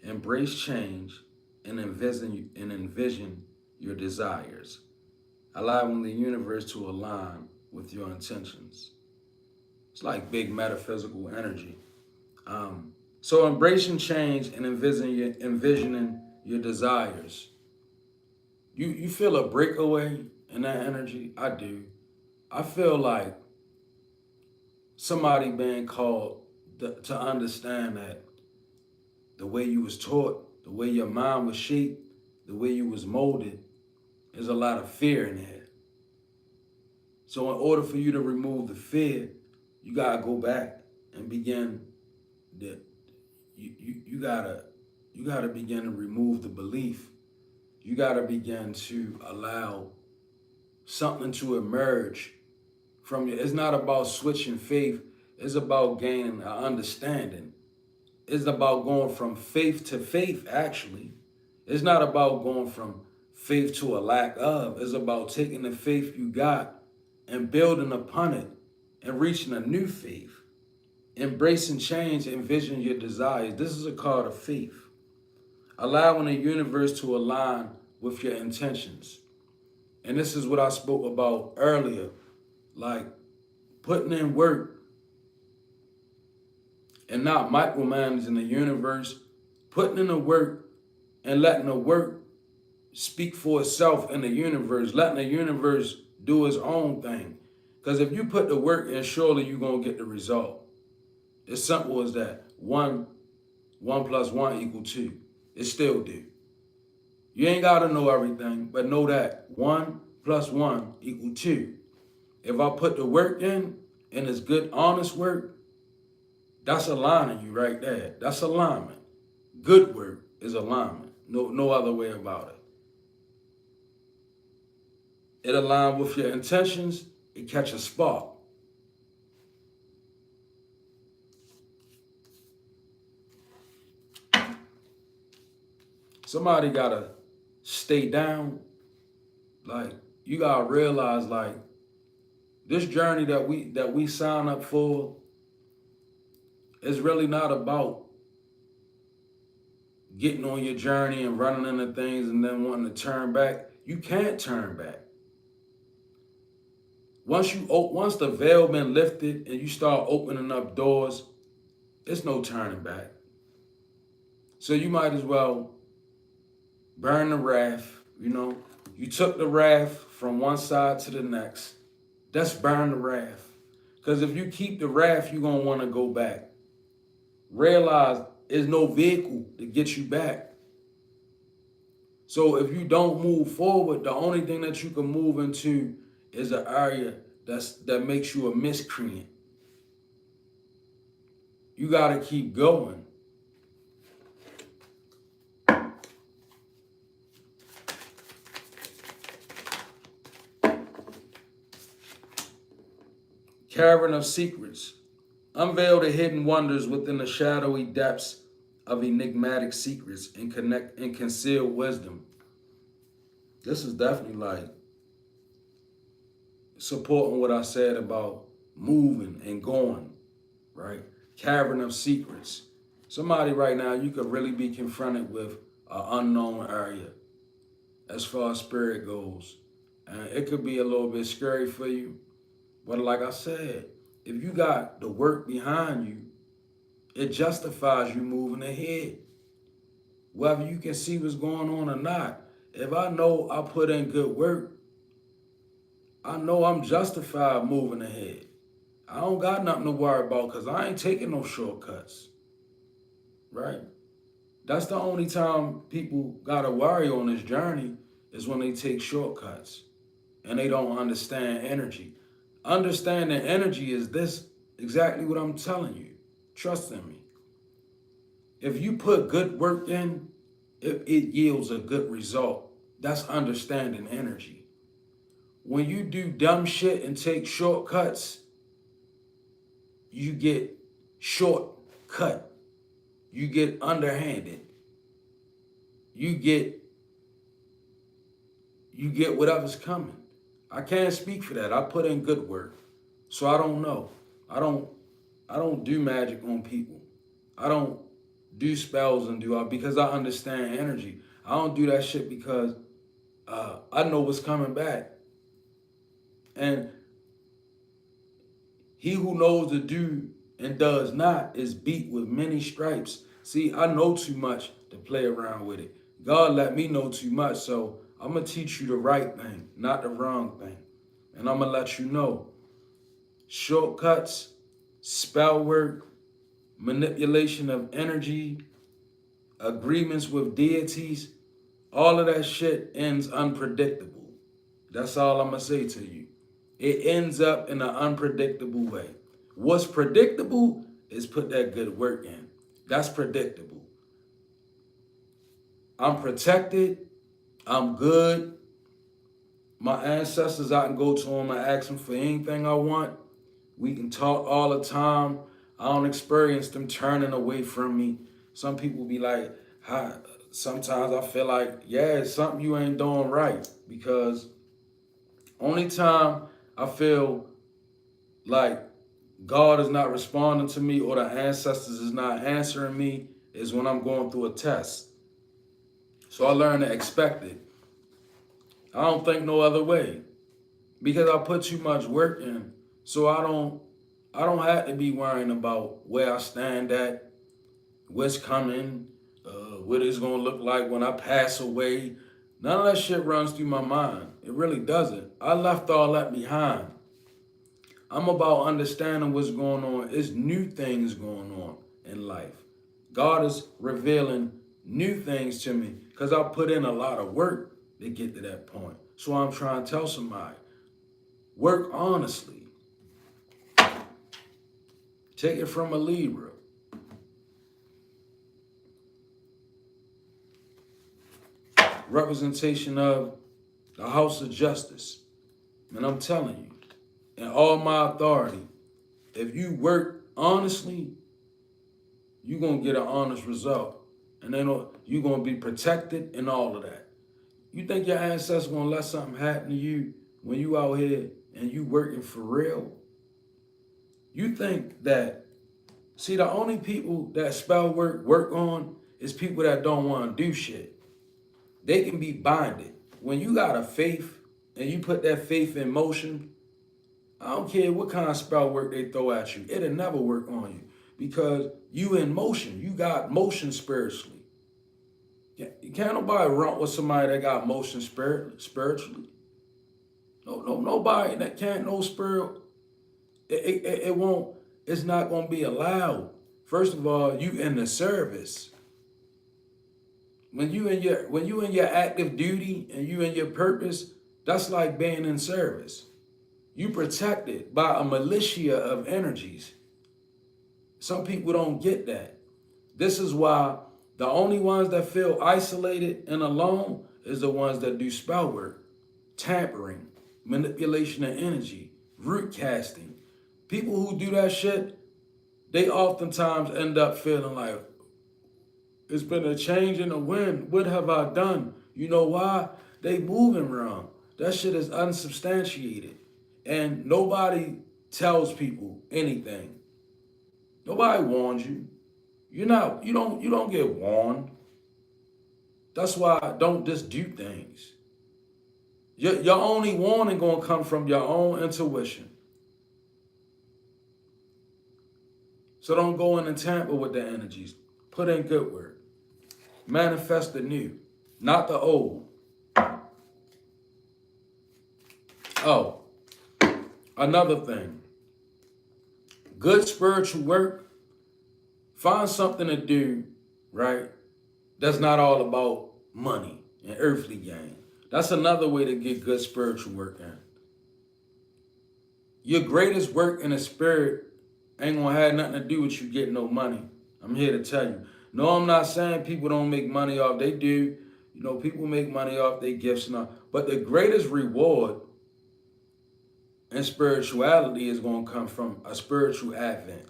Embrace change and envision your desires, allowing the universe to align with your intentions. It's like big metaphysical energy. So embracing change and envisioning your desires. You feel a breakaway in that energy? I do. I feel like somebody being called to understand that the way you was taught, the way your mind was shaped, the way you was molded, there's a lot of fear in there. So in order for you to remove the fear, you gotta go back and begin the you gotta begin to remove the belief you got to begin to allow something to emerge from you. It's not about switching faith. It's about gaining an understanding. It's about going from faith to faith, actually. It's not about going from faith to a lack of. It's about taking the faith you got and building upon it and reaching a new faith. Embracing change and vision your desires. This is a call to faith. Allowing the universe to align with your intentions. And this is what I spoke about earlier. Like putting in work and not micromanaging the universe. Putting in the work and letting the work speak for itself in the universe. Letting the universe do its own thing. Because if you put the work in, surely you're going to get the result. It's simple as that. 1 plus 1 equals 2. It still do. You ain't got to know everything, but know that 1 plus 1 equals 2. If I put the work in, and it's good, honest work, that's aligning you right there. That's alignment. Good work is alignment. No other way about it. It aligns with your intentions. It catch a spark. Somebody gotta stay down. Like, you gotta realize, like, this journey that we sign up for is really not about getting on your journey and running into things and then wanting to turn back. You can't turn back. Once the veil been lifted and you start opening up doors, it's no turning back. So you might as well burn the raft. You took the raft from one side to the next. That's burn the raft. Because if you keep the raft, you're going to want to go back. Realize there's no vehicle to get you back. So if you don't move forward, the only thing that you can move into is an area that makes you a miscreant. You got to keep going. Cavern of Secrets. Unveil the hidden wonders within the shadowy depths of enigmatic secrets and connect and concealed wisdom. This is definitely like supporting what I said about moving and going, right? Cavern of Secrets. Somebody right now, you could really be confronted with an unknown area as far as spirit goes. And it could be a little bit scary for you. But like I said, if you got the work behind you, it justifies you moving ahead. Whether you can see what's going on or not. If I know I put in good work, I know I'm justified moving ahead. I don't got nothing to worry about because I ain't taking no shortcuts, right? That's the only time people got to worry on this journey is when they take shortcuts and they don't understand energy. Understanding energy is this, exactly what I'm telling you. Trust in me. If you put good work in, it yields a good result. That's understanding energy. When you do dumb shit and take shortcuts, you get shortcut. You get underhanded. You get whatever's coming. I can't speak for that. I put in good work. So I don't know. I don't do magic on people. I don't do spells and because I understand energy. I don't do that shit because I know what's coming back. And he who knows to do and does not is beat with many stripes. See, I know too much to play around with it. God let me know too much, so I'm going to teach you the right thing, not the wrong thing. And I'm going to let you know. Shortcuts, spell work, manipulation of energy, agreements with deities, all of that shit ends unpredictable. That's all I'm going to say to you. It ends up in an unpredictable way. What's predictable is put that good work in. That's predictable. I'm protected. I'm good. My ancestors, I can go to them and ask them for anything I want. We can talk all the time. I don't experience them turning away from me. Some people be like, hi. Sometimes I feel like, yeah, it's something you ain't doing right. Because only time I feel like God is not responding to me or the ancestors is not answering me is when I'm going through a test. So I learned to expect it. I don't think no other way because I put too much work in. So I don't have to be worrying about where I stand at, what's coming, what it's gonna look like when I pass away. None of that shit runs through my mind. It really doesn't. I left all that behind. I'm about understanding what's going on. It's new things going on in life. God is revealing new things to me because I put in a lot of work to get to that point. So I'm trying to tell somebody, work honestly. Take it from a Libra. Representation of the House of Justice. And I'm telling you, in all my authority, if you work honestly, you're going to get an honest result. And then you're going to be protected and all of that. You think your ancestors going to let something happen to you when you out here and you working for real? You think that, see, the only people that spell work on is people that don't want to do shit. They can be binded. When you got a faith and you put that faith in motion, I don't care what kind of spell work they throw at you. It'll never work on you because you in motion. You got motion spiritually. Can't nobody run with somebody that got motion spiritually. No, nobody that can't know spirit. It won't. It's not gonna be allowed. First of all, you in the service. When you in your active duty and you in your purpose, that's like being in service. You protected by a militia of energies. Some people don't get that. This is why the only ones that feel isolated and alone is the ones that do spell work, tampering, manipulation of energy, root casting. People who do that shit, they oftentimes end up feeling like, it's been a change in the wind. What have I done? You know why? They moving wrong. That shit is unsubstantiated. And nobody tells people anything. Nobody warns you. You don't get warned. That's why don't just do things. Your only warning gonna come from your own intuition. So don't go in and tamper with the energies. Put in good work. Manifest the new, not the old. Oh, another thing. Good spiritual work. Find something to do, right? That's not all about money and earthly gain. That's another way to get good spiritual work in. Your greatest work in the spirit ain't gonna have nothing to do with you getting no money. I'm here to tell you. No, I'm not saying people don't make money off. They do. You know, people make money off their gifts and all. But the greatest reward in spirituality is gonna come from a spiritual advent.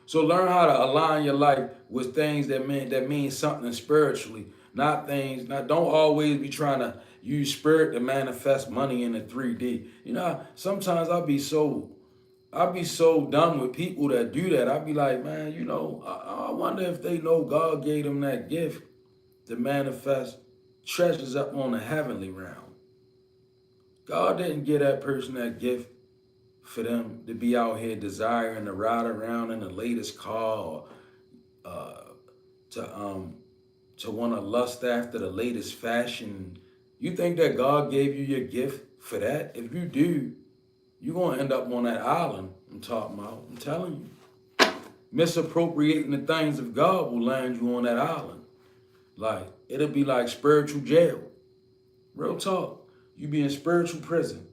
So learn how to align your life with things that mean something spiritually, not things. Not don't always be trying to use spirit to manifest money in the 3D. You know, sometimes I'll be so done with people that do that. I'll be like, man, you know, I wonder if they know God gave them that gift to manifest treasures up on the heavenly realm. God didn't give that person that gift for them to be out here desiring to ride around in the latest car or to want to lust after the latest fashion. You think that God gave you your gift for that? If you do, you're going to end up on that island I'm talking about. I'm telling you. Misappropriating the things of God will land you on that island. Like, it'll be like spiritual jail. Real talk. You be in spiritual prison.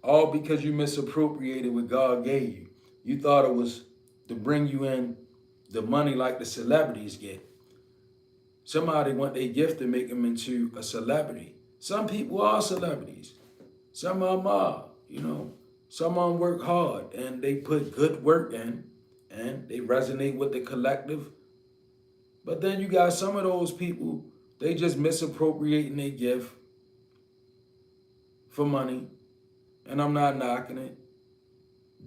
All because you misappropriated what God gave you. You thought it was to bring you in the money like the celebrities get. Somebody want their gift to make them into a celebrity. Some people are celebrities. Some of them are, Some of them work hard and they put good work in and they resonate with the collective. But then you got some of those people, they just misappropriating their gift for money. And I'm not knocking it.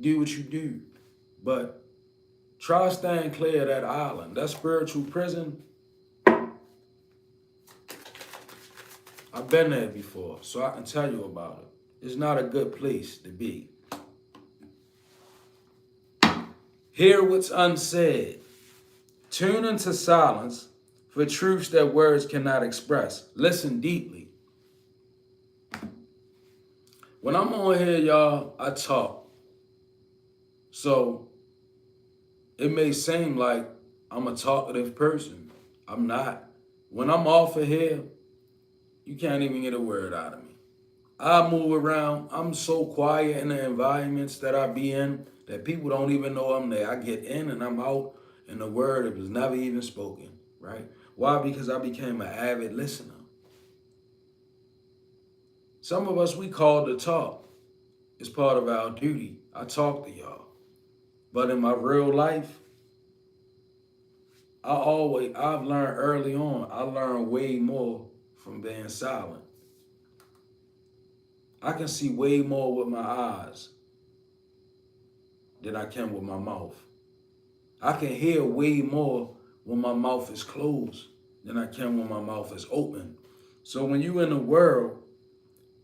Do what you do. But try staying clear of that island. That spiritual prison, I've been there before, so I can tell you about it. It's not a good place to be. Hear what's unsaid. Tune into silence for truths that words cannot express. Listen deeply. When I'm on here, y'all, I talk. So it may seem like I'm a talkative person. I'm not. When I'm off of here, you can't even get a word out of me. I move around. I'm so quiet in the environments that I be in that people don't even know I'm there. I get in and I'm out, and the word was never even spoken, right? Why? Because I became an avid listener. Some of us, we called to talk. It's part of our duty. I talk to y'all. But in my real life, I've learned early on, I learned way more from being silent. I can see way more with my eyes than I can with my mouth. I can hear way more when my mouth is closed than I can when my mouth is open. So when you in the world,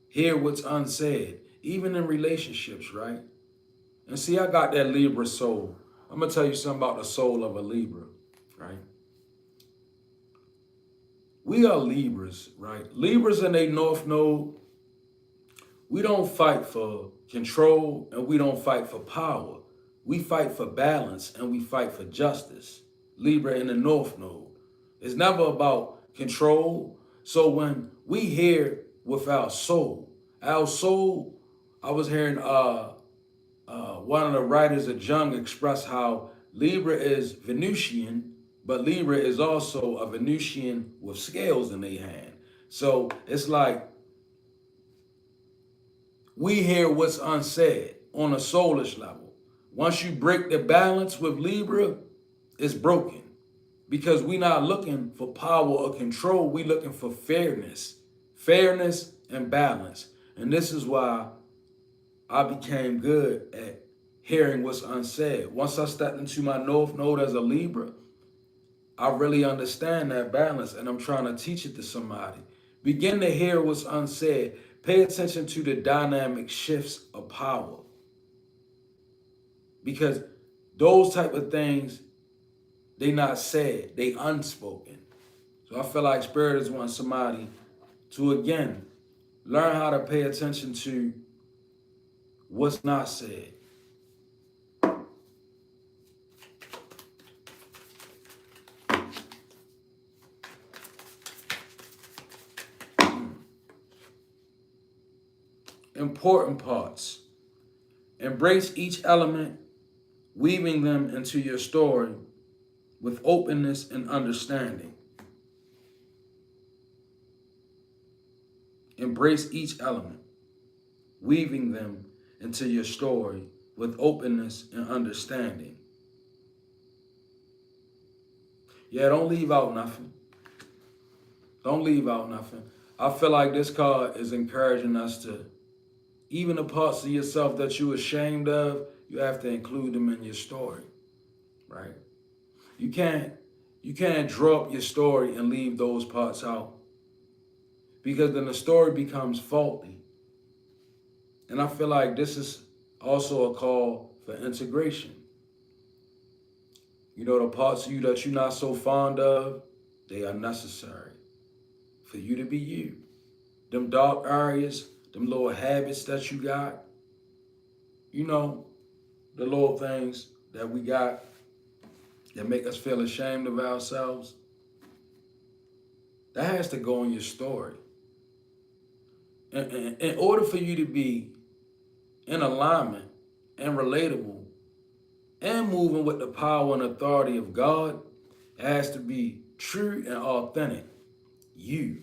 hear what's unsaid, even in relationships, right? And see, I got that Libra soul. I'm going to tell you something about the soul of a Libra, right? We are Libras, right? Libras in a North Node, we don't fight for control and we don't fight for power. We fight for balance and we fight for justice. Libra in the North Node. It's never about control. So when we hear with our soul, I was hearing one of the writers of Jung express how Libra is Venusian, but Libra is also a Venusian with scales in their hand. So it's like we hear what's unsaid on a soulish level. Once you break the balance with Libra, it's broken. Because we're not looking for power or control, we're looking for fairness. Fairness and balance. And this is why I became good at hearing what's unsaid. Once I stepped into my North Node as a Libra, I really understand that balance and I'm trying to teach it to somebody. Begin to hear what's unsaid. Pay attention to the dynamic shifts of power. Because those type of things, they not said, they unspoken. So I feel like Spirit is wanting somebody to, again, learn how to pay attention to what's not said. Important parts. Embrace each element, weaving them into your story with openness and understanding. Embrace each element, weaving them into your story with openness and understanding. Yeah, don't leave out nothing. Don't leave out nothing. I feel like this card is encouraging us to, even the parts of yourself that you're ashamed of, you have to include them in your story, right? You can't draw up your story and leave those parts out, because then the story becomes faulty. And I feel like this is also a call for integration. You know, the parts of you that you're not so fond of, they are necessary for you to be you. Them dark areas, them little habits that you got, you know, the little things that we got that make us feel ashamed of ourselves, that has to go in your story. In order for you to be in alignment and relatable and moving with the power and authority of God, it has to be true and authentic you.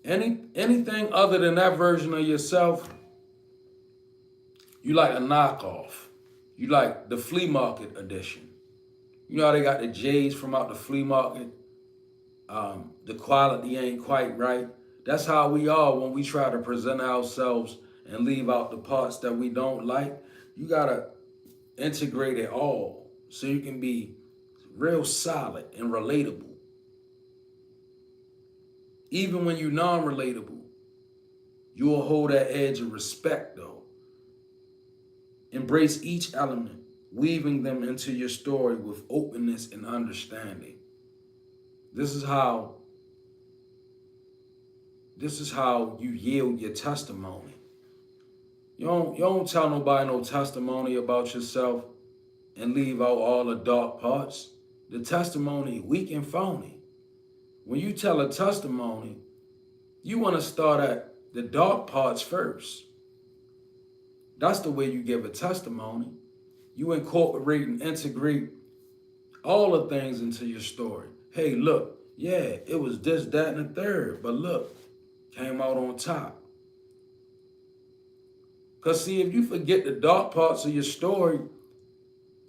Anything other than that version of yourself, you like a knockoff. You like the flea market edition. You know how they got the J's from out the flea market? The quality ain't quite right. That's how we are when we try to present ourselves and leave out the parts that we don't like. You gotta integrate it all so you can be real solid and relatable. Even when you're non-relatable, you will hold that edge of respect though. Embrace each element, weaving them into your story with openness and understanding. This is how you yield your testimony. You don't tell nobody no testimony about yourself and leave out all the dark parts. The testimony weak and phony. When you tell a testimony, you want to start at the dark parts first. That's the way you give a testimony. You incorporate and integrate all the things into your story. Hey, look, yeah, it was this, that, and the third, but look, came out on top. Because see, if you forget the dark parts of your story,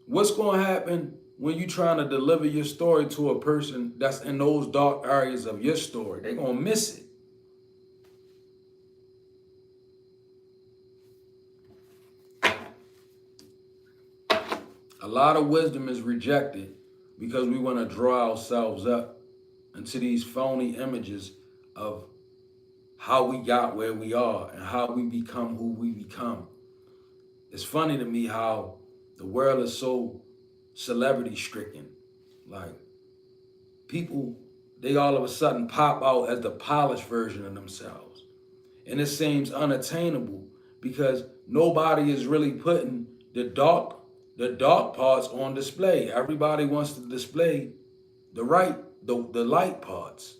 what's going to happen when you're trying to deliver your story to a person that's in those dark areas of your story? They're going to miss it. A lot of wisdom is rejected because we want to draw ourselves up into these phony images of how we got where we are and how we become who we become. It's funny to me how the world is so celebrity stricken. Like people, they all of a sudden pop out as the polished version of themselves. And it seems unattainable because nobody is really putting the dark parts on display. Everybody wants to display the light parts.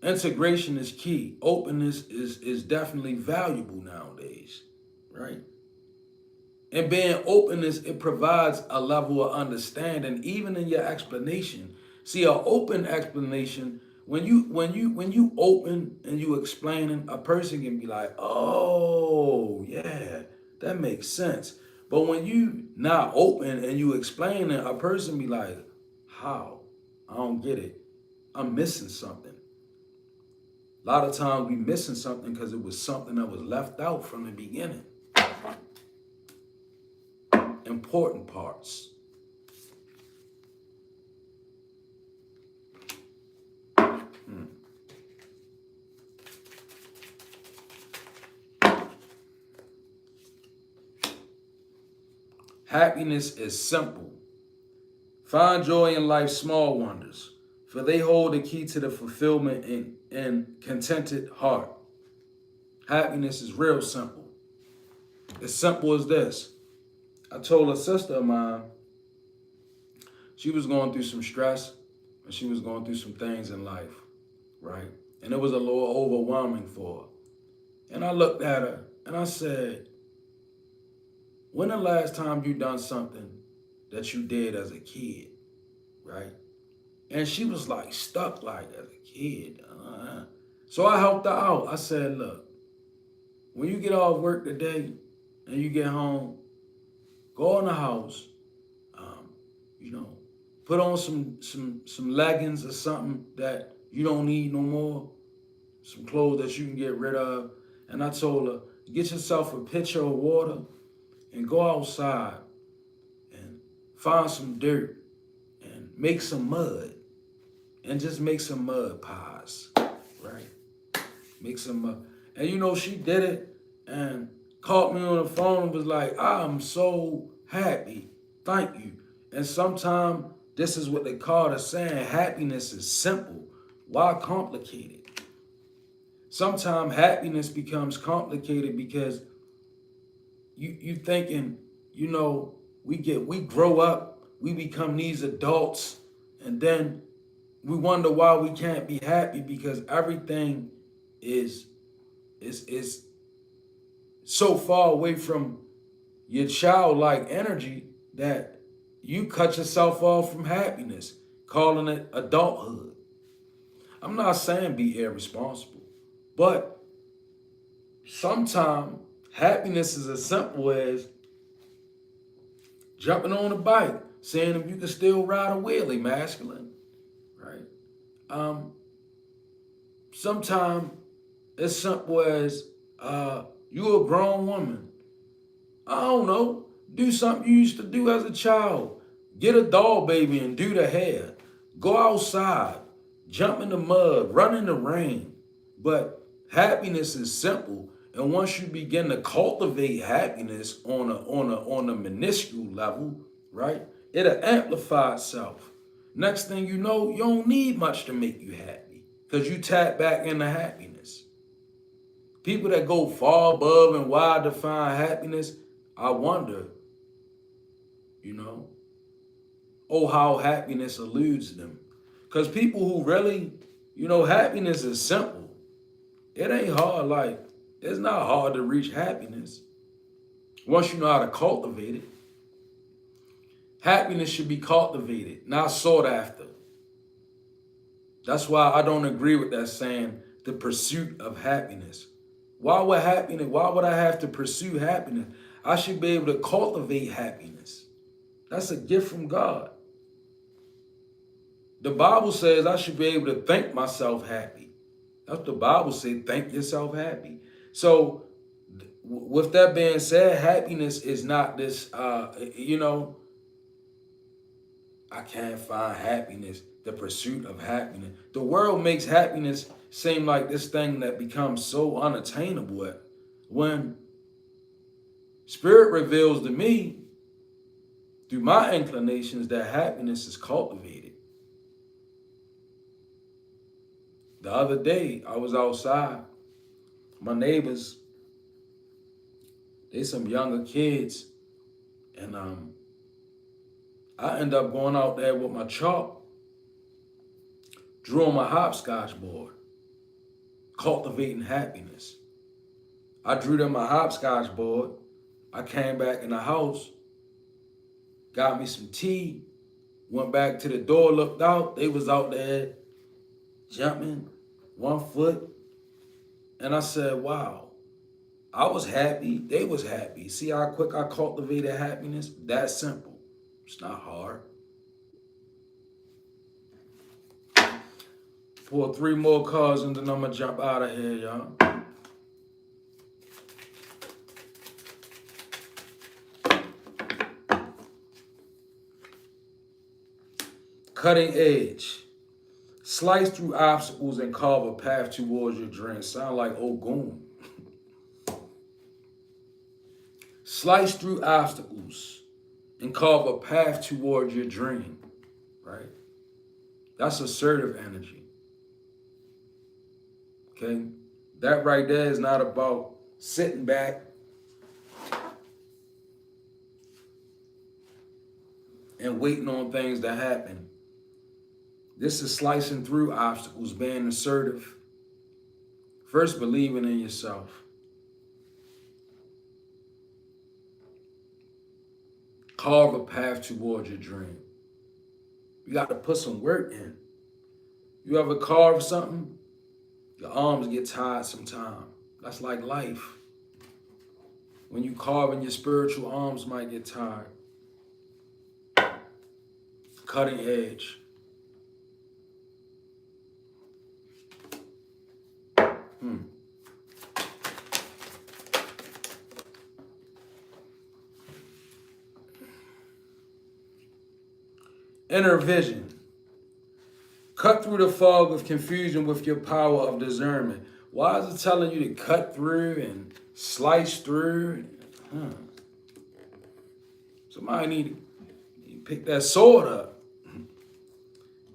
Integration is key. Openness is definitely valuable nowadays, right? And being openness, it provides a level of understanding, even in your explanation. See, an open explanation, when you open and you explaining, a person can be like, oh yeah, that makes sense. But when you not open and you explain it, a person be like, how? I don't get it. I'm missing something. A lot of times we missing something because it was something that was left out from the beginning. Important parts. Happiness is simple. Find joy in life's small wonders, for they hold the key to the fulfillment and contented heart. Happiness is real simple. As simple as this. I told a sister of mine, she was going through some stress and she was going through some things in life, right? And it was a little overwhelming for her. And I looked at her and I said, when the last time you done something that you did as a kid, right? And she was like stuck like as a kid. So I helped her out. I said, look, when you get off work today and you get home, go in the house, put on some leggings or something that you don't need no more, some clothes that you can get rid of. And I told her, get yourself a pitcher of water and go outside and find some dirt and make some mud and just make some mud pies, right? Make some mud. And she did it and called me on the phone and was like, I'm so happy. Thank you. And sometimes this is what they call it saying, happiness is simple. Why complicated? Sometimes happiness becomes complicated because you thinking, we grow up, we become these adults, and then we wonder why we can't be happy because everything is so far away from your childlike energy that you cut yourself off from happiness. calling it adulthood. I'm not saying be irresponsible, but sometimes happiness is as simple as jumping on a bike, seeing if you can still ride a wheelie, masculine, right? Sometimes it's simple as you a grown woman. I don't know, do something you used to do as a child. Get a doll baby and do the hair. Go outside, jump in the mud, run in the rain. But happiness is simple. And once you begin to cultivate happiness on a minuscule level, right, it'll amplify itself. Next thing you know, you don't need much to make you happy because you tap back into happiness. People that go far above and wide to find happiness, I wonder, oh, how happiness eludes them. Because people who really, happiness is simple. It ain't hard. Like, it's not hard to reach happiness once you know how to cultivate it. Happiness should be cultivated, not sought after. That's why I don't agree with that saying, the pursuit of happiness. Why would I have to pursue happiness? I should be able to cultivate happiness. That's a gift from God. The Bible says I should be able to think myself happy. That's what the Bible says, think yourself happy. So with that being said, happiness is not this, I can't find happiness, the pursuit of happiness. The world makes happiness seem like this thing that becomes so unattainable. When Spirit reveals to me, through my inclinations, that happiness is cultivated. The other day, I was outside. My neighbors, they some younger kids, and I end up going out there with my chalk, drew on my hopscotch board, cultivating happiness. I drew them my hopscotch board. I came back in the house, got me some tea, went back to the door, looked out. They was out there jumping, 1 foot. And I said, wow, I was happy. They was happy. See how quick I cultivated happiness? That simple. It's not hard. Pull 3 more cards and then I'm gonna jump out of here, y'all. Cutting edge. Slice through obstacles and carve a path towards your dream. Sound like Ogun. Slice through obstacles and carve a path towards your dream, right? That's assertive energy. Okay? That right there is not about sitting back and waiting on things to happen. This is slicing through obstacles, being assertive. First, believing in yourself. Carve a path towards your dream. You got to put some work in. You ever carve something? Your arms get tired sometimes. That's like life. When you carve in your spiritual arms might get tired. Cutting edge. Inner vision. Cut through the fog of confusion with your power of discernment. Why is it telling you to cut through and slice through? Somebody need to pick that sword up.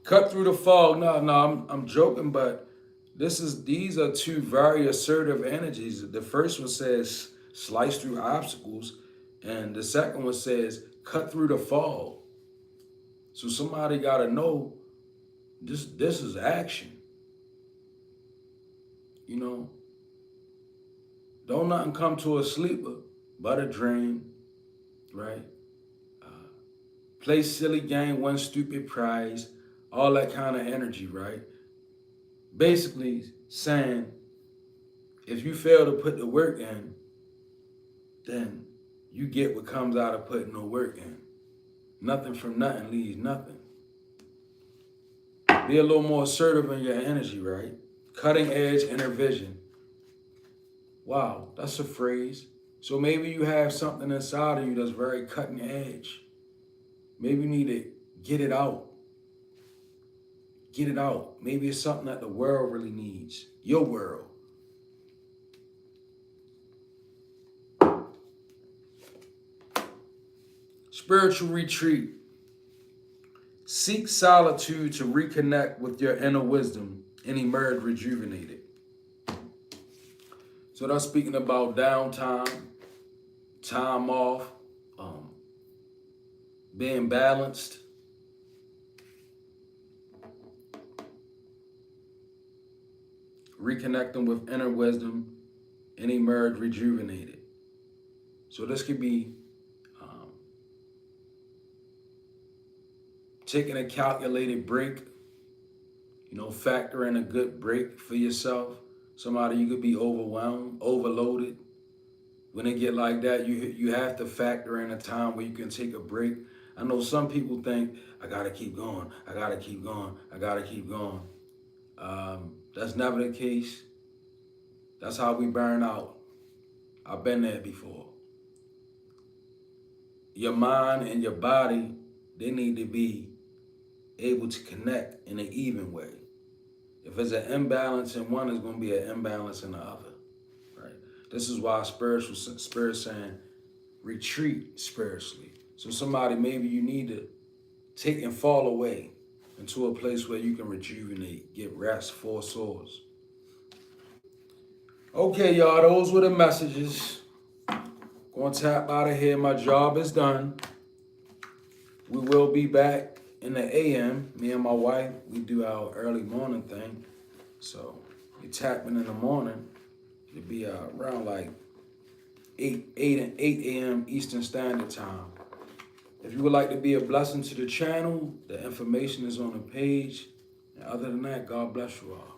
Cut through the fog. No, I'm joking, but these are 2 very assertive energies. The first one says slice through obstacles, and the second one says cut through the fog. So somebody got to know this is action. Don't nothing come to a sleeper but a dream, right? Play silly game, win stupid prize. all that kind of energy, right? Basically saying if you fail to put the work in, then you get what comes out of putting no work in. Nothing from nothing leaves nothing. Be a little more assertive in your energy, right? Cutting edge inner vision. Wow, that's a phrase. So maybe you have something inside of you that's very cutting edge. Maybe you need to get it out. Get it out. Maybe it's something that the world really needs. Your world. Spiritual retreat. Seek solitude to reconnect with your inner wisdom and emerge rejuvenated. So that's speaking about downtime, time off, being balanced. Reconnecting with inner wisdom and emerge rejuvenated. So this could be taking a calculated break, factor in a good break for yourself. Somebody, you could be overwhelmed, overloaded. When they get like that, you have to factor in a time where you can take a break. I know some people think, I gotta keep going, I gotta keep going, I gotta keep going. That's never the case. That's how we burn out. I've been there before. Your mind and your body, they need to be able to connect in an even way. If there's an imbalance in one, there's going to be an imbalance in the other, right? This is why Spirit's saying retreat spiritually. So somebody, maybe you need to take and fall away into a place where you can rejuvenate, get rest, four swords. Okay, y'all, those were the messages. Going to tap out of here. My job is done. We will be back in the AM. Me and my wife, we do our early morning thing. So we tapping in the morning. It'll be around like 8 a.m. Eastern Standard Time. If you would like to be a blessing to the channel, the information is on the page. And other than that, God bless you all.